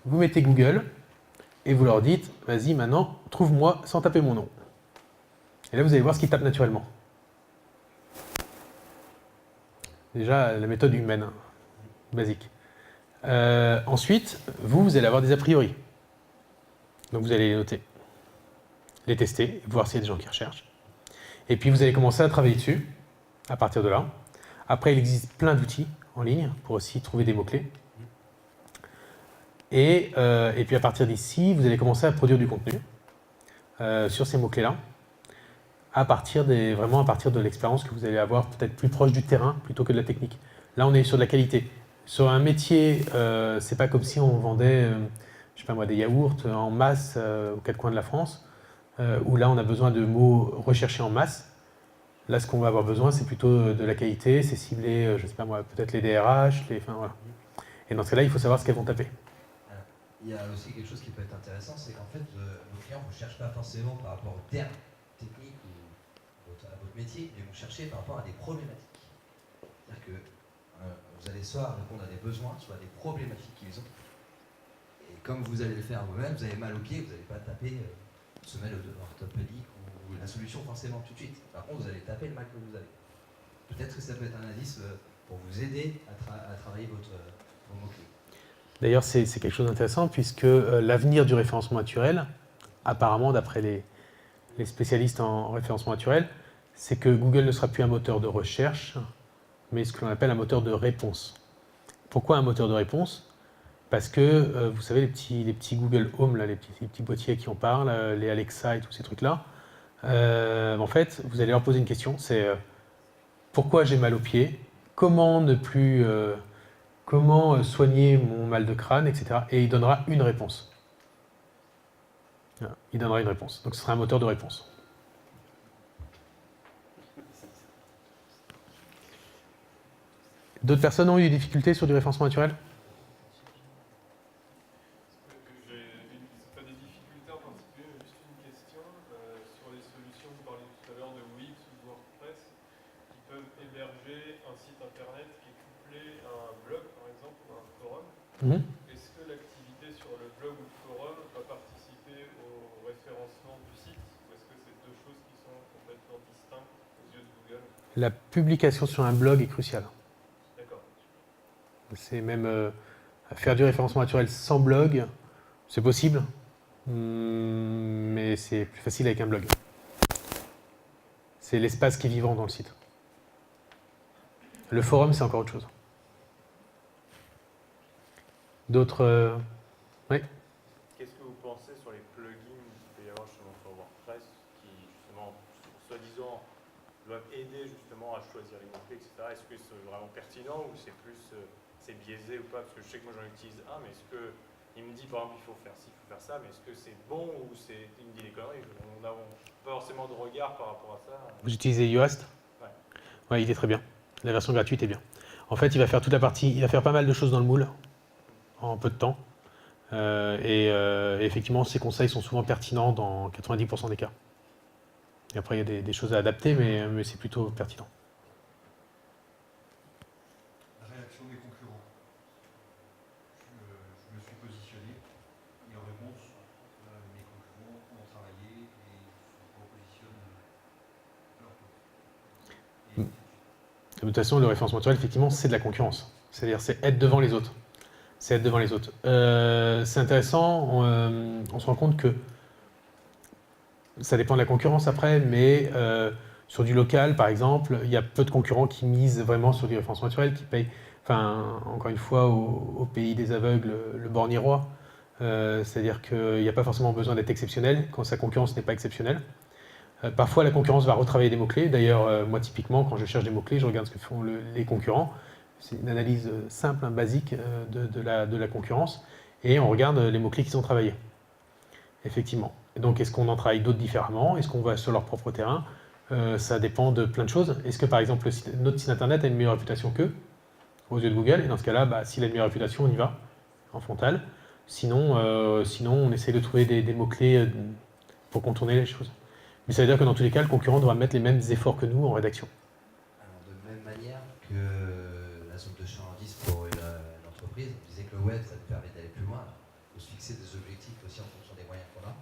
vous mettez Google, et vous leur dites, vas-y maintenant, trouve-moi sans taper mon nom. Et là, vous allez voir ce qu'ils tapent naturellement. Déjà, la méthode humaine, basique. Ensuite, vous allez avoir des a priori. Donc vous allez les noter, les tester, voir s'il y a des gens qui recherchent. Et puis vous allez commencer à travailler dessus, à partir de là. Après, il existe plein d'outils en ligne pour aussi trouver des mots-clés. Et puis à partir d'ici, vous allez commencer à produire du contenu sur ces mots-clés-là, vraiment à partir de l'expérience que vous allez avoir peut-être plus proche du terrain plutôt que de la technique. Là, on est sur de la qualité. Sur un métier, c'est pas comme si on vendait, je sais pas moi, des yaourts en masse aux quatre coins de la France, où là, on a besoin de mots recherchés en masse. Là, ce qu'on va avoir besoin, c'est plutôt de la qualité, c'est cibler, je sais pas moi, peut-être les DRH, enfin voilà. Et dans ce cas-là, il faut savoir ce qu'elles vont taper. Il y a aussi quelque chose qui peut être intéressant, c'est qu'en fait, vos clients ne vous cherchent pas forcément par rapport aux termes techniques ou à votre métier, mais vous cherchez par rapport à des problématiques. C'est-à-dire que vous allez soit répondre à des besoins, soit à des problématiques qu'ils ont. Et comme vous allez le faire vous-même, vous avez mal au pied, vous n'allez pas taper semelle orthopédique ou la solution forcément tout de suite. Par contre, vous allez taper le mal que vous avez. Peut-être que ça peut être un indice pour vous aider à travailler vos mots-clés. D'ailleurs, c'est quelque chose d'intéressant puisque l'avenir du référencement naturel, apparemment d'après les spécialistes en référencement naturel, c'est que Google ne sera plus un moteur de recherche, mais ce que l'on appelle un moteur de réponse. Pourquoi un moteur de réponse? Parce que, vous savez, les petits Google Home, là, les petits boîtiers qui en parlent, les Alexa et tous ces trucs-là, en fait, vous allez leur poser une question, c'est pourquoi j'ai mal aux pieds? Comment ne plus... comment soigner mon mal de crâne, etc. Et il donnera une réponse. Voilà, il donnera une réponse. Donc ce sera un moteur de réponse. D'autres personnes ont eu des difficultés sur du référencement naturel? C'est pas des difficultés en particulier, mais juste une question sur les solutions, vous parliez tout à l'heure de Wix ou de WordPress, qui peuvent héberger un site internet qui est couplé à un blog par exemple ou à un forum. Est-ce que l'activité sur le blog ou le forum va participer au référencement du site, ou est-ce que c'est deux choses qui sont complètement distinctes aux yeux de Google? La publication sur un blog est cruciale. D'accord. C'est même faire du référencement naturel sans blog, c'est possible, mais c'est plus facile avec un blog. C'est l'espace qui est vivant dans le site. Le forum, c'est encore autre chose. D'autres... Oui. Qu'est-ce que vous pensez sur les plugins qu'il peut y avoir justement sur WordPress soi-disant doivent aider justement à choisir les mots-clés, etc. Est-ce que c'est vraiment pertinent ou c'est plus c'est biaisé ou pas? Parce que je sais que moi j'en utilise un, mais est-ce que il me dit par exemple il faut faire ci, il faut faire ça, mais est-ce que c'est bon ou il me dit des conneries? On n'a pas forcément de regard par rapport à ça. Vous utilisez Yoast? Ouais. Ouais, il est très bien. La version gratuite est bien. En fait, il va faire toute la partie, il va faire pas mal de choses dans le moule en peu de temps. Et effectivement, ses conseils sont souvent pertinents dans 90% des cas. Et après, il y a des choses à adapter, mais c'est plutôt pertinent. Réaction des concurrents. Je me suis positionné et en réponse, mes concurrents ont travaillé et repositionnent leur produit. De toute façon, le référencement naturel, effectivement, c'est de la concurrence. C'est-à-dire, c'est être devant les autres. C'est être devant les autres. C'est intéressant, on se rend compte que ça dépend de la concurrence après, mais sur du local, par exemple, il y a peu de concurrents qui misent vraiment sur du référencement naturel, qui payent, enfin, encore une fois, au pays des aveugles, le borgne roi. C'est-à-dire qu'il n'y a pas forcément besoin d'être exceptionnel quand sa concurrence n'est pas exceptionnelle. Parfois, la concurrence va retravailler des mots-clés. D'ailleurs, moi, typiquement, quand je cherche des mots-clés, je regarde ce que font les concurrents. C'est une analyse simple, basique de la concurrence. Et on regarde les mots-clés qu'ils ont travaillés. Effectivement. Et donc, est-ce qu'on en travaille d'autres différemment? Est-ce qu'on va sur leur propre terrain? Ça dépend de plein de choses. Est-ce que, par exemple, notre site internet a une meilleure réputation qu'eux, aux yeux de Google? Et dans ce cas-là, s'il a une meilleure réputation, on y va, en frontal. Sinon, on essaie de trouver des mots-clés pour contourner les choses. Mais ça veut dire que dans tous les cas, le concurrent devra mettre les mêmes efforts que nous en rédaction. Alors, de même manière que la zone de chalandise pour une entreprise, on disait que le web, ça nous permet d'aller plus loin. Il faut se fixer des objectifs aussi en fonction des moyens qu'on a.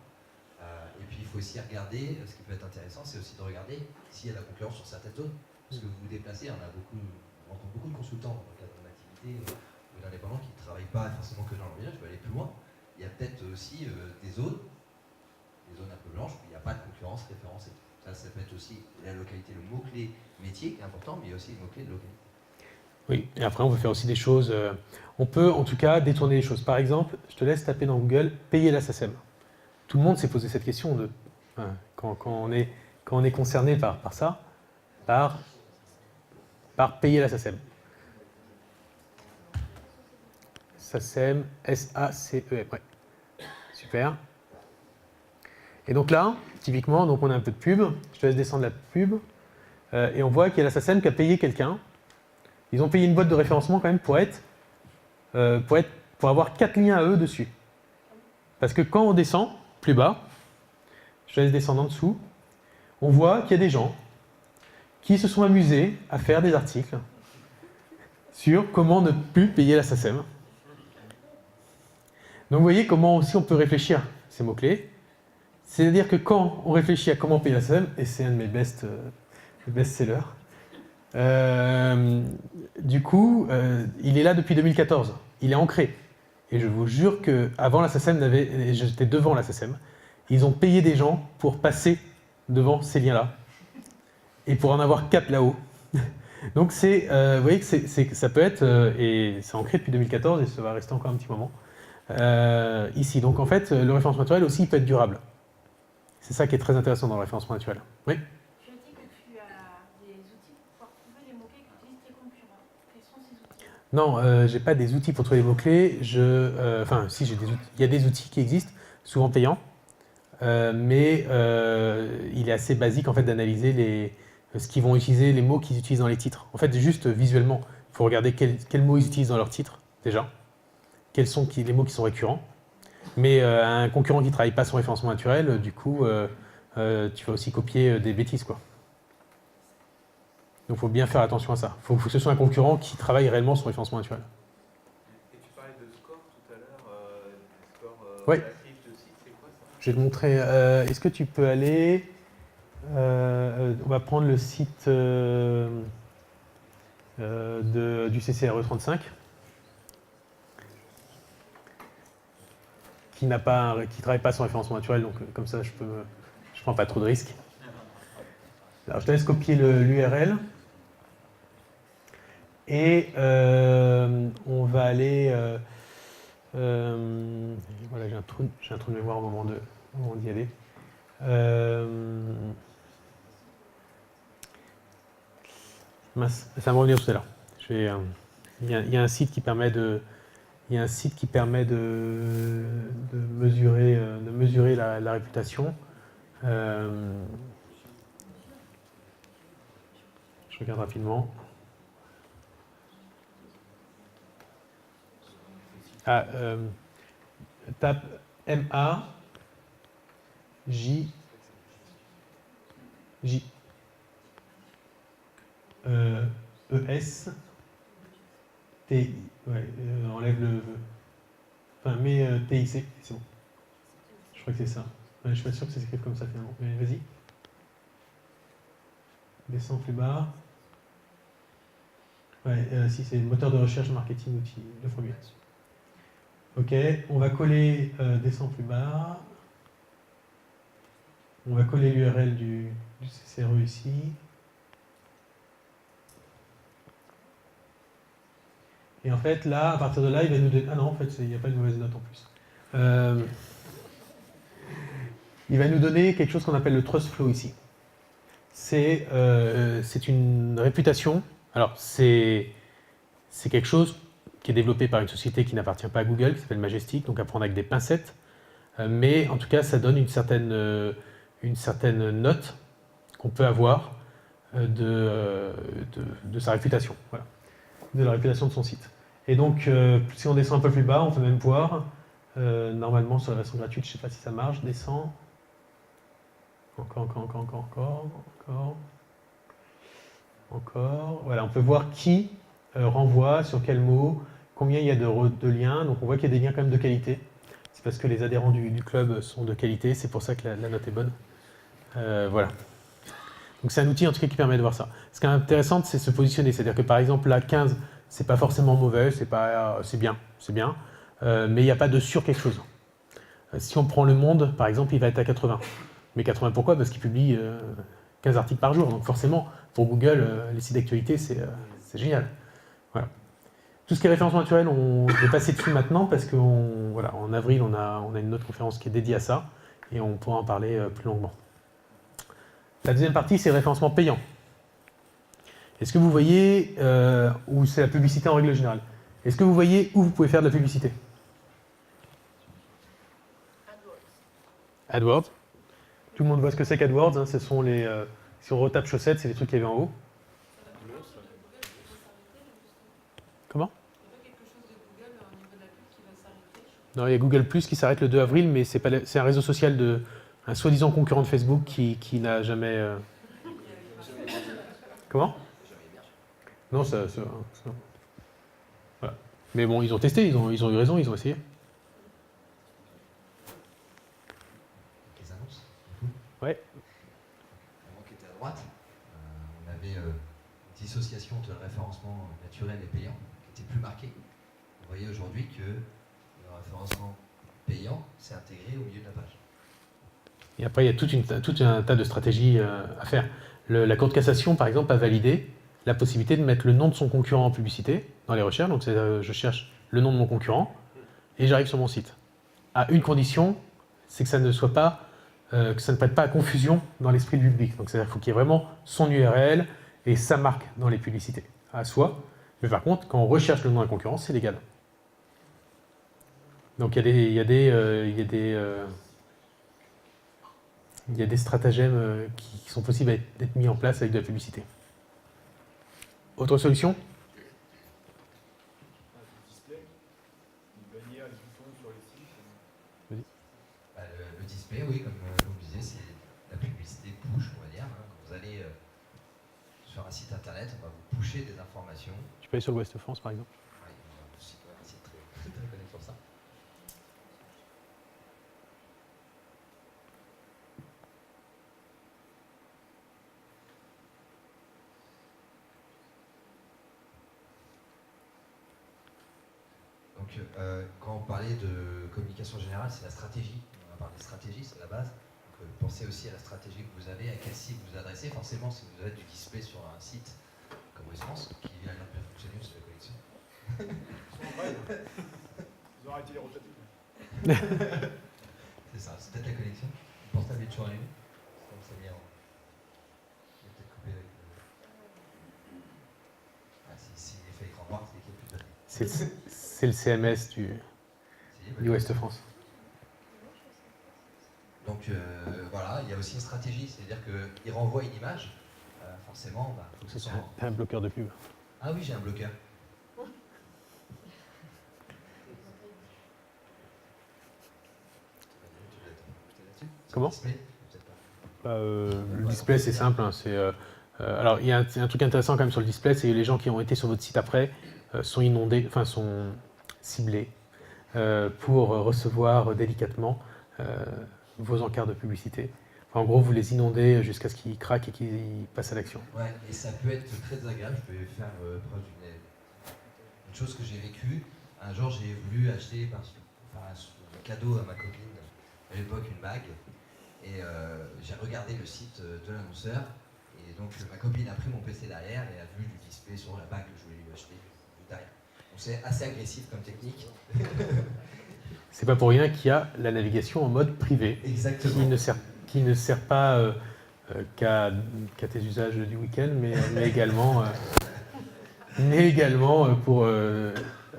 Et puis, il faut aussi regarder, ce qui peut être intéressant, c'est aussi de regarder s'il y a de la concurrence sur certaines zones. Parce que vous vous déplacez, on rencontre beaucoup de consultants dans le cadre de mon activité ou d'indépendants qui ne travaillent pas forcément que dans leur village, je vais aller plus loin. Il y a peut-être aussi des zones un peu blanches où il n'y a pas de concurrence référencée. Ça peut être aussi la localité, le mot-clé métier qui est important, mais aussi le mot-clé de localité. Oui, et après on peut faire aussi des choses, on peut en tout cas détourner les choses. Par exemple, je te laisse taper dans Google « payer la SACEM ». Tout le monde s'est posé cette question quand on est concerné par ça, par payer la SACEM. SACEM, S-A-C-E-M, ouais. Super. Et donc là, typiquement, donc on a un peu de pub. Je te laisse descendre la pub. Et on voit qu'il y a la SACEM qui a payé quelqu'un. Ils ont payé une boîte de référencement quand même pour avoir 4 liens à eux dessus. Parce que quand on descend plus bas, je te laisse descendre en dessous, on voit qu'il y a des gens qui se sont amusés à faire des articles sur comment ne plus payer la SACEM. Donc vous voyez comment aussi on peut réfléchir ces mots-clés. C'est-à-dire que quand on réfléchit à comment payer la SACEM, et c'est un de mes best-sellers, du coup, il est là depuis 2014. Il est ancré. Et je vous jure qu'avant la SACEM, j'étais devant la SACEM, ils ont payé des gens pour passer devant ces liens-là. Et pour en avoir 4 là-haut. Donc vous voyez que ça peut être, et c'est ancré depuis 2014 et ça va rester encore un petit moment, ici. Donc en fait, le référencement naturel aussi il peut être durable. C'est ça qui est très intéressant dans le référencement naturel. Oui. Je dis que tu as des outils pour pouvoir trouver les mots-clés qu'utilisent tes concurrents. Quels sont ces outils? Non, j'ai pas des outils pour trouver les mots-clés. Enfin, si, j'ai des outils. Il y a des outils qui existent, souvent payants, mais il est assez basique en fait d'analyser ce qu'ils vont utiliser, les mots qu'ils utilisent dans les titres. En fait, juste visuellement, il faut regarder quels mots ils utilisent dans leurs titres, déjà. Quels sont les mots qui sont récurrents. Mais un concurrent qui ne travaille pas son référencement naturel, du coup, tu vas aussi copier des bêtises, quoi. Donc il faut bien faire attention à ça. Il faut que ce soit un concurrent qui travaille réellement son référencement naturel. Et tu parlais de score tout à l'heure, des scores Oui. relatifs de sites, c'est quoi ça? Je vais te montrer. Est-ce que tu peux aller... on va prendre le site du CCRE 35 qui ne travaille pas son référencement naturel, donc comme ça je prends pas trop de risques. Alors je te laisse copier l'URL et on va aller... voilà, j'ai un trou de mémoire au moment d'y aller. Mince, ça va me revenir tout à l'heure. Il y a un site qui permet de mesurer la réputation. Je regarde rapidement. Tape M-A-J-J. E-S. T. Ouais, enlève le. Enfin, mets TIC, c'est bon. Je crois que c'est ça. Ouais, je suis pas sûr que ça s'écrive comme ça finalement. Mais vas-y. Descends plus bas. Ouais, si c'est le moteur de recherche marketing outil de formule. Ok, on va coller, descends plus bas. On va coller l'URL du CCRE ici. Et en fait, là, à partir de là, il va nous donner... Ah non, en fait, il n'y a pas de mauvaise note en plus. Il va nous donner quelque chose qu'on appelle le trust flow ici. C'est une réputation. Alors, c'est quelque chose qui est développé par une société qui n'appartient pas à Google, qui s'appelle Majestic, donc à prendre avec des pincettes. Mais en tout cas, ça donne une certaine note qu'on peut avoir de sa réputation. Voilà. De la réputation de son site. Et donc, si on descend un peu plus bas, on peut même voir, normalement sur la version gratuite, je ne sais pas si ça marche, descend. Encore. Voilà, on peut voir qui renvoie, sur quel mot, combien il y a de liens. Donc on voit qu'il y a des liens quand même de qualité. C'est parce que les adhérents du club sont de qualité, c'est pour ça que la note est bonne. Voilà. Donc c'est un outil en tout cas qui permet de voir ça. Ce qui est intéressant, c'est se positionner. C'est-à-dire que par exemple, là, 15, c'est pas forcément mauvais, c'est bien, mais il n'y a pas de sur quelque chose. Si on prend Le Monde, par exemple, il va être à 80. Mais 80 pourquoi? Parce qu'il publie 15 articles par jour. Donc forcément, pour Google, les sites d'actualité, c'est génial. Voilà. Tout ce qui est référencement naturel, on est passé dessus maintenant parce qu'en avril, on a une autre conférence qui est dédiée à ça et on pourra en parler plus longuement. La deuxième partie, c'est le référencement payant. Est-ce que vous voyez, ou c'est la publicité en règle générale, est-ce que vous voyez où vous pouvez faire de la publicité? AdWords. Tout le monde voit ce que c'est qu'AdWords, hein, ce sont les... si on retape chaussettes, c'est les trucs qu'il y avait en haut. Comment? Non, il y a Google Plus qui s'arrête le 2 avril, mais c'est un réseau social un soi-disant concurrent de Facebook qui n'a jamais... Comment? Non, ça... Voilà. Mais bon, ils ont testé, ils ont eu raison, ils ont essayé. Les annonces. Ouais. Avant qui était à droite, on avait une dissociation entre le référencement naturel et payant qui était plus marquée. Vous voyez aujourd'hui que le référencement payant s'est intégré au milieu de la page. Et après, il y a tout un tas de stratégies à faire. La Cour de cassation, par exemple, a validé la possibilité de mettre le nom de son concurrent en publicité dans les recherches. Donc, je cherche le nom de mon concurrent et j'arrive sur mon site. À une condition, c'est que ça ne soit pas, que ça ne prête pas à confusion dans l'esprit du public. Donc, c'est-à-dire qu'il faut qu'il y ait vraiment son URL et sa marque dans les publicités à soi. Mais par contre, quand on recherche le nom d'un concurrent, c'est légal. Donc, il y a des stratagèmes qui sont possibles d'être mis en place avec de la publicité. Autre solution? Le display, oui, comme je disais, c'est la publicité push, on va dire. Quand vous allez sur un site internet, on va vous pusher des informations. Tu peux aller sur l'Ouest France, par exemple. Oui, on va aussi très connecté sur ça. Donc, quand on parlait de communication générale, c'est la stratégie. On va parler de stratégie, c'est la base. Donc, pensez aussi à la stratégie que vous avez, à quel site vous adressez. Forcément, si vous avez du display sur un site comme West France, qui vient de bien fonctionner, c'est la collection. Ils ont arrêté les rotatifs. C'est ça, c'est peut-être la collection. Le portable est toujours allumé. Ça vient. Il est peut-être coupé avec C'est le CMS du Ouest France. Donc voilà, il y a aussi une stratégie, c'est-à-dire qu'il renvoie une image, forcément, faut que ce soit... T'as un bloqueur de pub. Ah oui, j'ai un bloqueur. Comment Display, peut-être pas. Le display, c'est simple. Hein, alors, il y a un truc intéressant quand même sur le display, c'est que les gens qui ont été sur votre site après sont inondés, enfin sont ciblés pour recevoir délicatement vos encarts de publicité. Enfin, en gros, vous les inondez jusqu'à ce qu'ils craquent et qu'ils passent à l'action. Ouais, et ça peut être très désagréable. Je peux faire preuve d'une chose que j'ai vécue. Un jour, j'ai voulu acheter un cadeau à ma copine, à l'époque une bague, et j'ai regardé le site de l'annonceur. Et donc ma copine a pris mon PC derrière et a vu du display sur la bague que je voulais lui acheter derrière. Donc c'est assez agressif comme technique. C'est pas pour rien qu'il y a la navigation en mode privé. Exactement. Qui ne sert pas qu'à tes usages du week-end, mais également, pour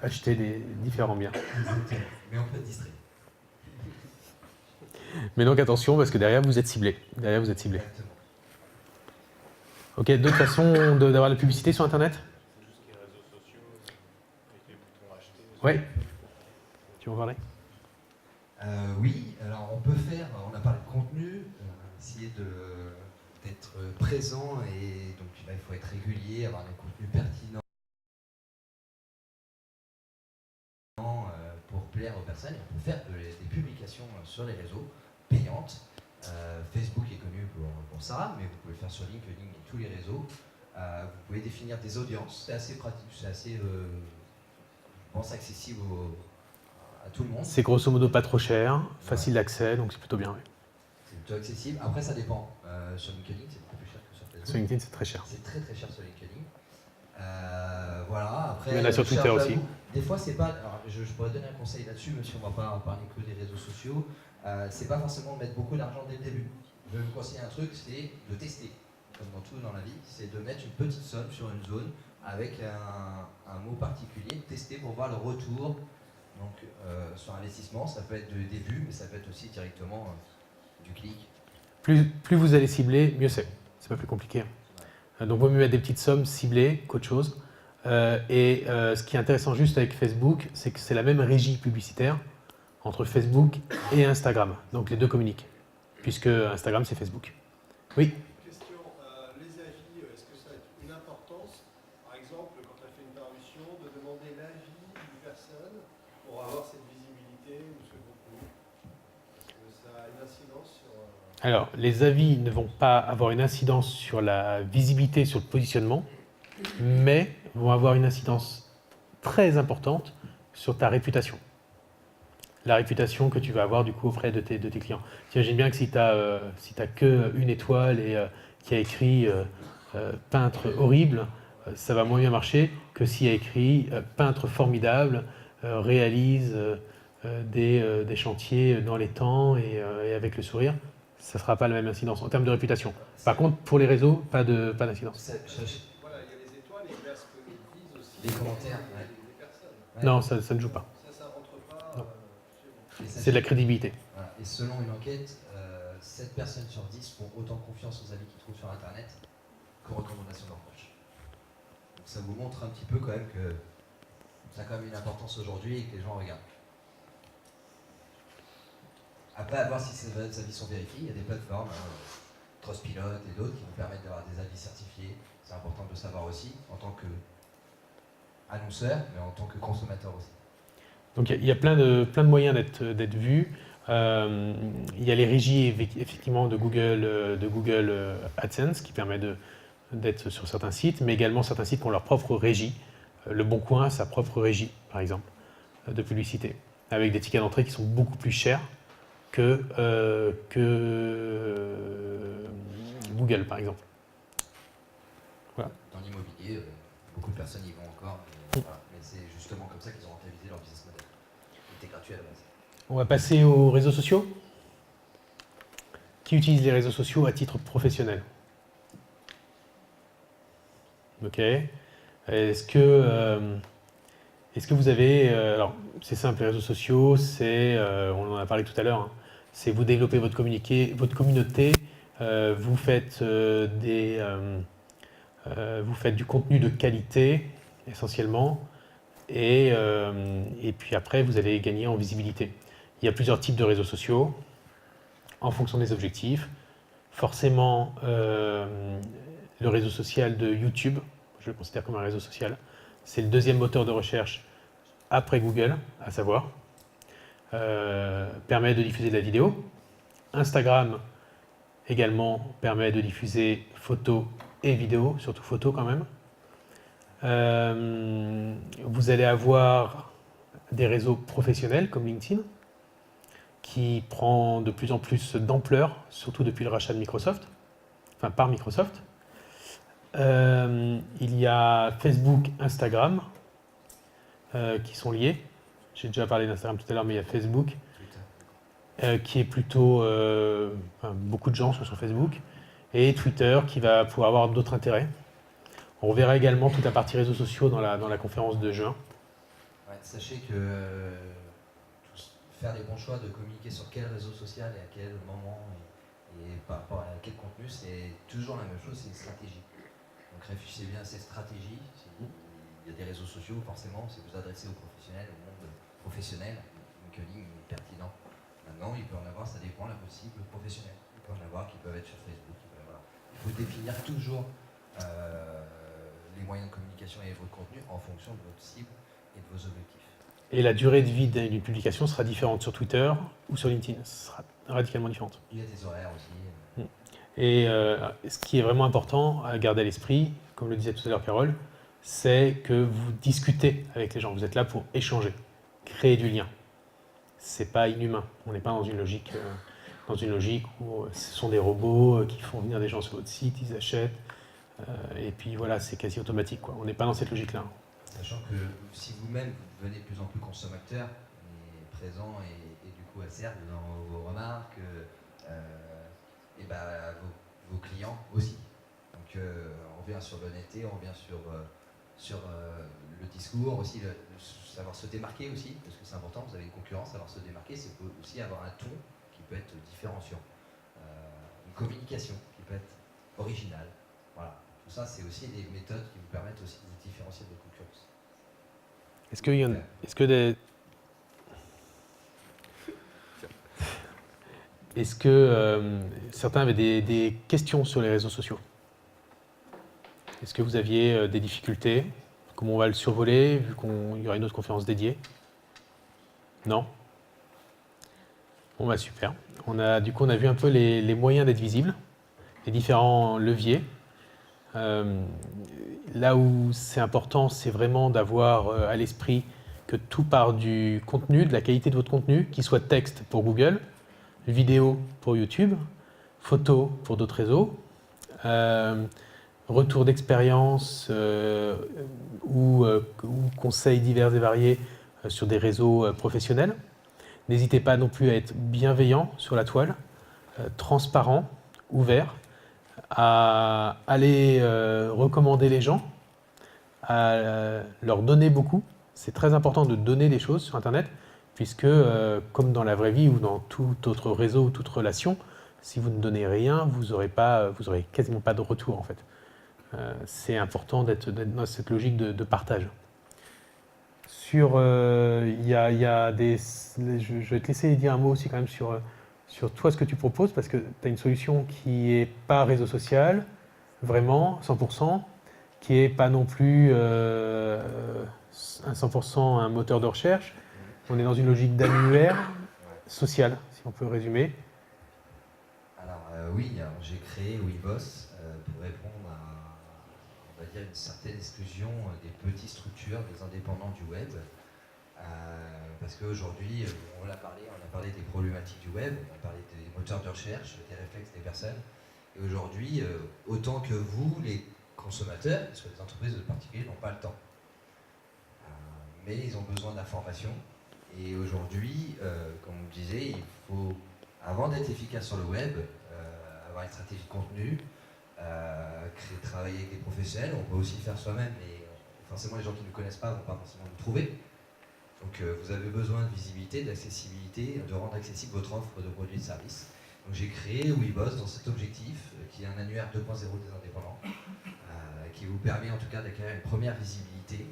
acheter des différents biens. Exactement. Mais on peut être distrait. Mais donc attention, parce que derrière vous êtes ciblé. Exactement. Ok, d'autres façons d'avoir la publicité sur Internet? C'est juste les réseaux sociaux avec les boutons acheter. Ouais. Tu veux en parler? Oui, alors on peut faire, on a parlé de contenu, essayer d'être présent et donc il faut être régulier, avoir des contenus pertinents pour plaire aux personnes. On peut faire des publications sur les réseaux payantes. Facebook est connu pour ça, mais vous pouvez le faire sur LinkedIn et tous les réseaux. Vous pouvez définir des audiences, c'est assez pratique, c'est assez, je pense, accessible à tout le monde. C'est grosso modo pas trop cher, facile d'accès, donc c'est plutôt bien. Oui. C'est plutôt accessible. Après, ça dépend. Sur LinkedIn, c'est beaucoup plus cher que sur Facebook. Sur LinkedIn, c'est très cher. C'est très très cher sur LinkedIn. Voilà. Après, Il y en a sur Twitter aussi. Des fois, c'est pas. Alors, je pourrais donner un conseil là-dessus, même si on ne va pas parler que des réseaux sociaux. C'est pas forcément de mettre beaucoup d'argent dès le début. Je vais vous conseiller un truc, c'est de tester. Comme dans tout dans la vie, c'est de mettre une petite somme sur une zone avec un mot particulier, tester pour voir le retour. Donc, sur investissement, ça peut être des vues, mais ça peut être aussi directement du clic. Plus vous allez cibler, mieux c'est. C'est pas plus compliqué. Donc, vaut mieux mettre des petites sommes ciblées qu'autre chose. Ce qui est intéressant juste avec Facebook, c'est que c'est la même régie publicitaire entre Facebook et Instagram. Donc, les deux communiquent, puisque Instagram, c'est Facebook. Oui. Question, les avis, est-ce que ça a une importance? Par exemple, quand on fait une parution, de demander l'avis d'une personne pour avoir cette visibilité ou ce contenu. Est-ce que ça a une incidence sur... Alors, les avis ne vont pas avoir une incidence sur la visibilité, sur le positionnement, mais vont avoir une incidence très importante sur ta réputation. La réputation que tu vas avoir du coup auprès de tes clients. T'imagines bien que si tu n'as que une étoile et qui a écrit peintre horrible, ça va moins bien marcher que s'il y a écrit peintre formidable, réalise des chantiers dans les temps et avec le sourire. Ça ne sera pas la même incidence en termes de réputation. Par contre, pour les réseaux, pas d'incidence. Voilà, il y a les étoiles et il y a ce que disent aussi Les commentaires, des personnes. Ouais. Non, ça ne joue pas. Ça rentre pas Non. chez vous. C'est de la crédibilité. Voilà. Et selon une enquête, 7 personnes sur 10 font autant confiance aux avis qu'ils trouvent sur Internet qu'aux recommandations de leurs proches. Donc ça vous montre un petit peu quand même que ça a quand même une importance aujourd'hui et que les gens regardent. Après, à voir si ces avis sont vérifiés, il y a des plateformes, Trustpilot et d'autres qui vous permettent d'avoir des avis certifiés. C'est important de le savoir aussi en tant qu'annonceur, mais en tant que consommateur aussi. Donc il y a plein de moyens d'être vu. Il y a les régies effectivement de Google AdSense qui permet d'être sur certains sites, mais également certains sites qui ont leur propre régie. Le Bon Coin a sa propre régie, par exemple, de publicité, avec des tickets d'entrée qui sont beaucoup plus chers que Google, par exemple. Voilà. Dans l'immobilier, beaucoup de personnes y vont encore, mais, voilà. Mais c'est justement comme ça qu'ils ont rentabilisé leur business model. C'était gratuit à la base. On va passer aux réseaux sociaux. Qui utilise les réseaux sociaux à titre professionnel? Ok. Est-ce que Est-ce que vous avez, alors c'est simple, les réseaux sociaux, on en a parlé tout à l'heure, hein, c'est vous développez votre communauté, vous faites vous faites du contenu de qualité essentiellement, et puis après vous allez gagner en visibilité. Il y a plusieurs types de réseaux sociaux en fonction des objectifs. Forcément, le réseau social de YouTube, je le considère comme un réseau social, c'est le deuxième moteur de recherche après Google, à savoir, permet de diffuser de la vidéo. Instagram également permet de diffuser photos et vidéos, surtout photos quand même. Vous allez avoir des réseaux professionnels comme LinkedIn, qui prend de plus en plus d'ampleur, surtout depuis le rachat de Microsoft, enfin par Microsoft. Il y a Facebook, Instagram, qui sont liés. J'ai déjà parlé d'Instagram tout à l'heure, mais il y a Facebook, qui est plutôt... beaucoup de gens sont sur Facebook, et Twitter, qui va pouvoir avoir d'autres intérêts. On verra également toute la partie réseaux sociaux dans la conférence de juin. Ouais, sachez que faire les bons choix de communiquer sur quel réseau social et à quel moment et par rapport à quel contenu, c'est toujours la même chose, c'est une stratégie. Donc réfléchissez bien à cette stratégie. Il y a des réseaux sociaux, forcément, si vous adressez aux professionnels, au monde professionnel, LinkedIn est pertinent. Maintenant, il peut en avoir, ça dépend de la cible professionnelle. Il peut en avoir qui peuvent être sur Facebook. Il faut définir toujours les moyens de communication et votre contenu en fonction de votre cible et de vos objectifs. Et la durée de vie d'une publication sera différente sur Twitter ou sur LinkedIn. Ce sera radicalement différente. Il y a des horaires aussi. Et ce qui est vraiment important à garder à l'esprit, comme le disait tout à l'heure Carole, c'est que vous discutez avec les gens. Vous êtes là pour échanger, créer du lien. C'est pas inhumain. On n'est pas dans une logique où ce sont des robots qui font venir des gens sur votre site, ils achètent, et puis voilà, c'est quasi automatique, quoi. On n'est pas dans cette logique-là. Sachant que si vous-même vous devenez de plus en plus consommateur, et présent et du coup acerbe dans vos remarques, et vos clients aussi. Donc on revient sur l'honnêteté, on revient sur le discours aussi, savoir se démarquer aussi, parce que c'est important, vous avez une concurrence, savoir se démarquer, c'est aussi avoir un ton qui peut être différenciant, une communication qui peut être originale. Voilà. Tout ça, c'est aussi des méthodes qui vous permettent aussi de vous différencier de votre concurrence. Est-ce que certains avaient des questions sur les réseaux sociaux? Est-ce que vous aviez des difficultés? Comment on va le survoler, vu qu'il y aura une autre conférence dédiée? Non? Bon, bah super. On a vu un peu les moyens d'être visible, les différents leviers. Là où c'est important, c'est vraiment d'avoir à l'esprit que tout part du contenu, de la qualité de votre contenu, qu'il soit texte pour Google, vidéo pour YouTube, photo pour d'autres réseaux, retour d'expérience ou conseils divers et variés sur des réseaux professionnels. N'hésitez pas non plus à être bienveillant sur la toile, transparent, ouvert, à aller recommander les gens, à leur donner beaucoup. C'est très important de donner des choses sur Internet, puisque comme dans la vraie vie ou dans tout autre réseau ou toute relation, si vous ne donnez rien, vous aurez quasiment pas de retour en fait. C'est important d'être dans cette logique de partage. Je vais te laisser dire un mot aussi quand même sur toi ce que tu proposes, parce que tu as une solution qui n'est pas réseau social, vraiment, 100%, qui n'est pas non plus à 100% un moteur de recherche. On est dans une logique d'annuaire social, si on peut résumer. Alors oui, j'ai créé WeBoss pour répondre à, on va dire, une certaine exclusion des petites structures, des indépendants du web. Parce qu'aujourd'hui, on a parlé des problématiques du web, on a parlé des moteurs de recherche, des réflexes des personnes. Et aujourd'hui, autant que vous, les consommateurs, parce que les entreprises de particuliers n'ont pas le temps. Mais ils ont besoin d'informations. Et aujourd'hui, comme on disait, il faut, avant d'être efficace sur le web, avoir une stratégie de contenu, travailler avec des professionnels. On peut aussi faire soi-même, mais il forcément les gens qui ne nous connaissent pas ne vont pas forcément nous trouver. Donc vous avez besoin de visibilité, d'accessibilité, de rendre accessible votre offre de produits et de services. Donc j'ai créé WeBoss dans cet objectif, qui est un annuaire 2.0 des indépendants, qui vous permet en tout cas d'acquérir une première visibilité,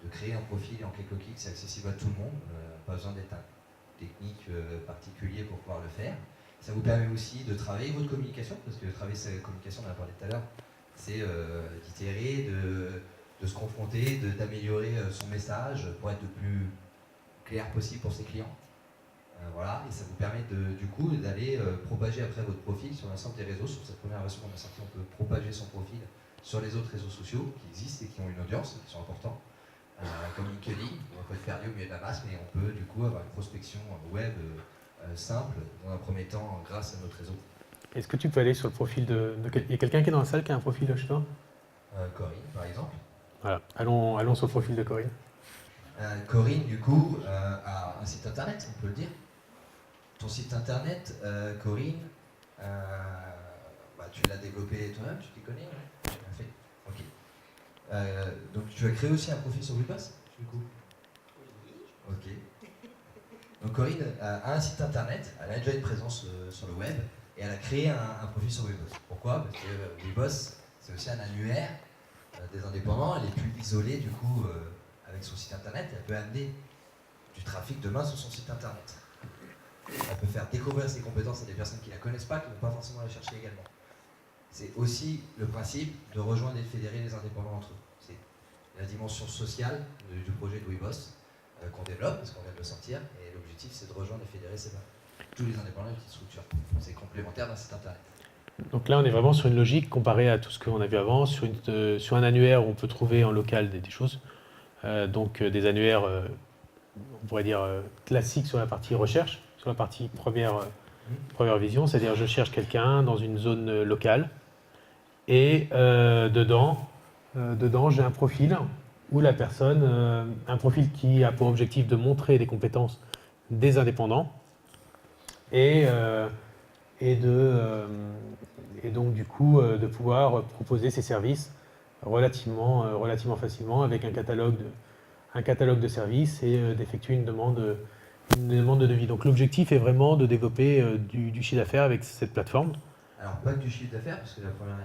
de créer un profil en quelques clics, c'est accessible à tout le monde, pas besoin d'être un technique particulier pour pouvoir le faire. Ça vous permet aussi de travailler votre communication, parce que travailler sa communication, on en a parlé tout à l'heure, c'est d'itérer, de se confronter, d'améliorer son message pour être le plus clair possible pour ses clients. Voilà, et ça vous permet du coup d'aller propager après votre profil sur l'ensemble des réseaux. Sur cette première version qu'on a sortie, on peut propager son profil sur les autres réseaux sociaux qui existent et qui ont une audience, qui sont importants, comme LinkedIn. On peut faire au milieu de la masse, mais on peut du coup avoir une prospection web simple, dans un premier temps, grâce à notre réseau. Est-ce que tu peux aller sur le profil il y a quelqu'un qui est dans la salle qui a un profil chez toi? Corinne, par exemple. Voilà, allons sur le profil de Corinne. Corinne, du coup, a un site internet, on peut le dire. Ton site internet, Corinne, tu l'as développé toi-même, tu t'y connais, ouais? Tu l'as fait. Ok. Donc tu as créé aussi un profil sur WeBoss, du coup? Oui. Ok. Donc Corinne a un site internet, elle a déjà une présence sur le web, et elle a créé un profil sur WeBoss. Pourquoi? Parce que WeBoss, c'est aussi un annuaire des indépendants, elle est plus isolée du coup avec son site internet, elle peut amener du trafic demain sur son site internet. Elle peut faire découvrir ses compétences à des personnes qui ne la connaissent pas, qui ne vont pas forcément la chercher également. C'est aussi le principe de rejoindre et de fédérer les indépendants entre eux. C'est la dimension sociale du projet de WeBoss qu'on développe, parce qu'on vient de le sortir, et l'objectif c'est de rejoindre et fédérer tous les indépendants et petites structures. C'est complémentaire d'un site internet. Donc là, on est vraiment sur une logique comparée à tout ce qu'on a vu avant, sur un annuaire où on peut trouver en local des choses. Donc des annuaires, on pourrait dire, classiques sur la partie recherche, sur la partie première vision, c'est-à-dire je cherche quelqu'un dans une zone locale et dedans j'ai un profil où la personne, un profil qui a pour objectif de montrer des compétences des indépendants et donc du coup de pouvoir proposer ces services relativement facilement avec un catalogue de services et d'effectuer une demande de devis. Donc l'objectif est vraiment de développer du chiffre d'affaires avec cette plateforme. Alors pas que du chiffre d'affaires, parce que la première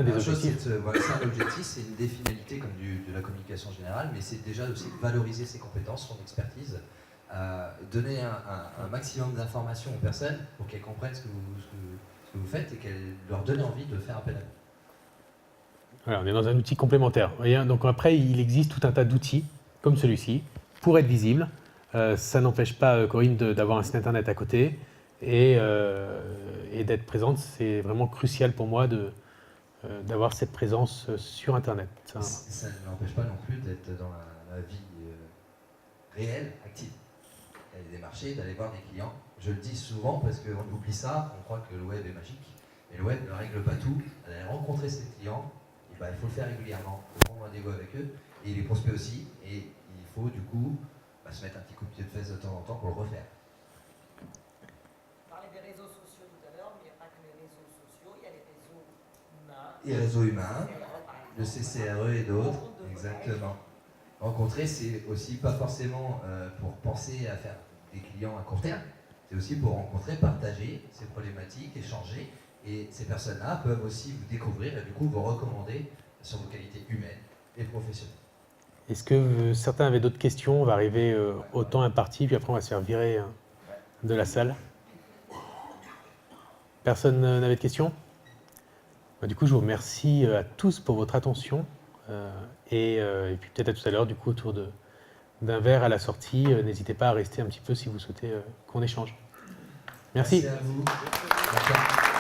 des chose, objectifs. c'est un objectif, c'est une des finalités comme de la communication générale, mais c'est déjà aussi de valoriser ses compétences, son expertise, donner un maximum d'informations aux personnes pour qu'elles comprennent ce que vous faites et qu'elles leur donnent envie de faire appel à vous. Voilà, on est dans un outil complémentaire. Donc après, il existe tout un tas d'outils comme celui-ci pour être visible. Ça n'empêche pas Corinne d'avoir un site internet à côté et d'être présente. C'est vraiment crucial pour moi d'avoir cette présence sur internet. Ça ne n'empêche pas non plus d'être dans la vie réelle, active. D'aller démarcher, d'aller voir des clients. Je le dis souvent parce qu'on oublie ça, on croit que le web est magique. Mais le web ne règle pas tout. D'aller rencontrer ses clients, il faut le faire régulièrement. Il faut prendre rendez-vous avec eux. Et les prospects aussi. Et il faut du coup se mettre un petit coup de pied de fesse de temps en temps pour le refaire. On parlait des réseaux sociaux tout à l'heure, mais il n'y a pas que les réseaux sociaux, il y a les réseaux humains. Les réseaux humains, le CCRE et d'autres. Exactement. Rencontrer, c'est aussi pas forcément pour penser à faire des clients à court terme. C'est aussi pour rencontrer, partager ces problématiques, échanger. Et ces personnes-là peuvent aussi vous découvrir et du coup vous recommander sur vos qualités humaines et professionnelles. Est-ce que certains avaient d'autres questions? On va arriver au temps imparti, puis après on va se faire virer de la salle. Personne n'avait de questions? Du coup, je vous remercie à tous pour votre attention. Et puis peut-être à tout à l'heure, du coup, autour d'un verre à la sortie. N'hésitez pas à rester un petit peu si vous souhaitez qu'on échange. Merci. Merci à vous. Merci.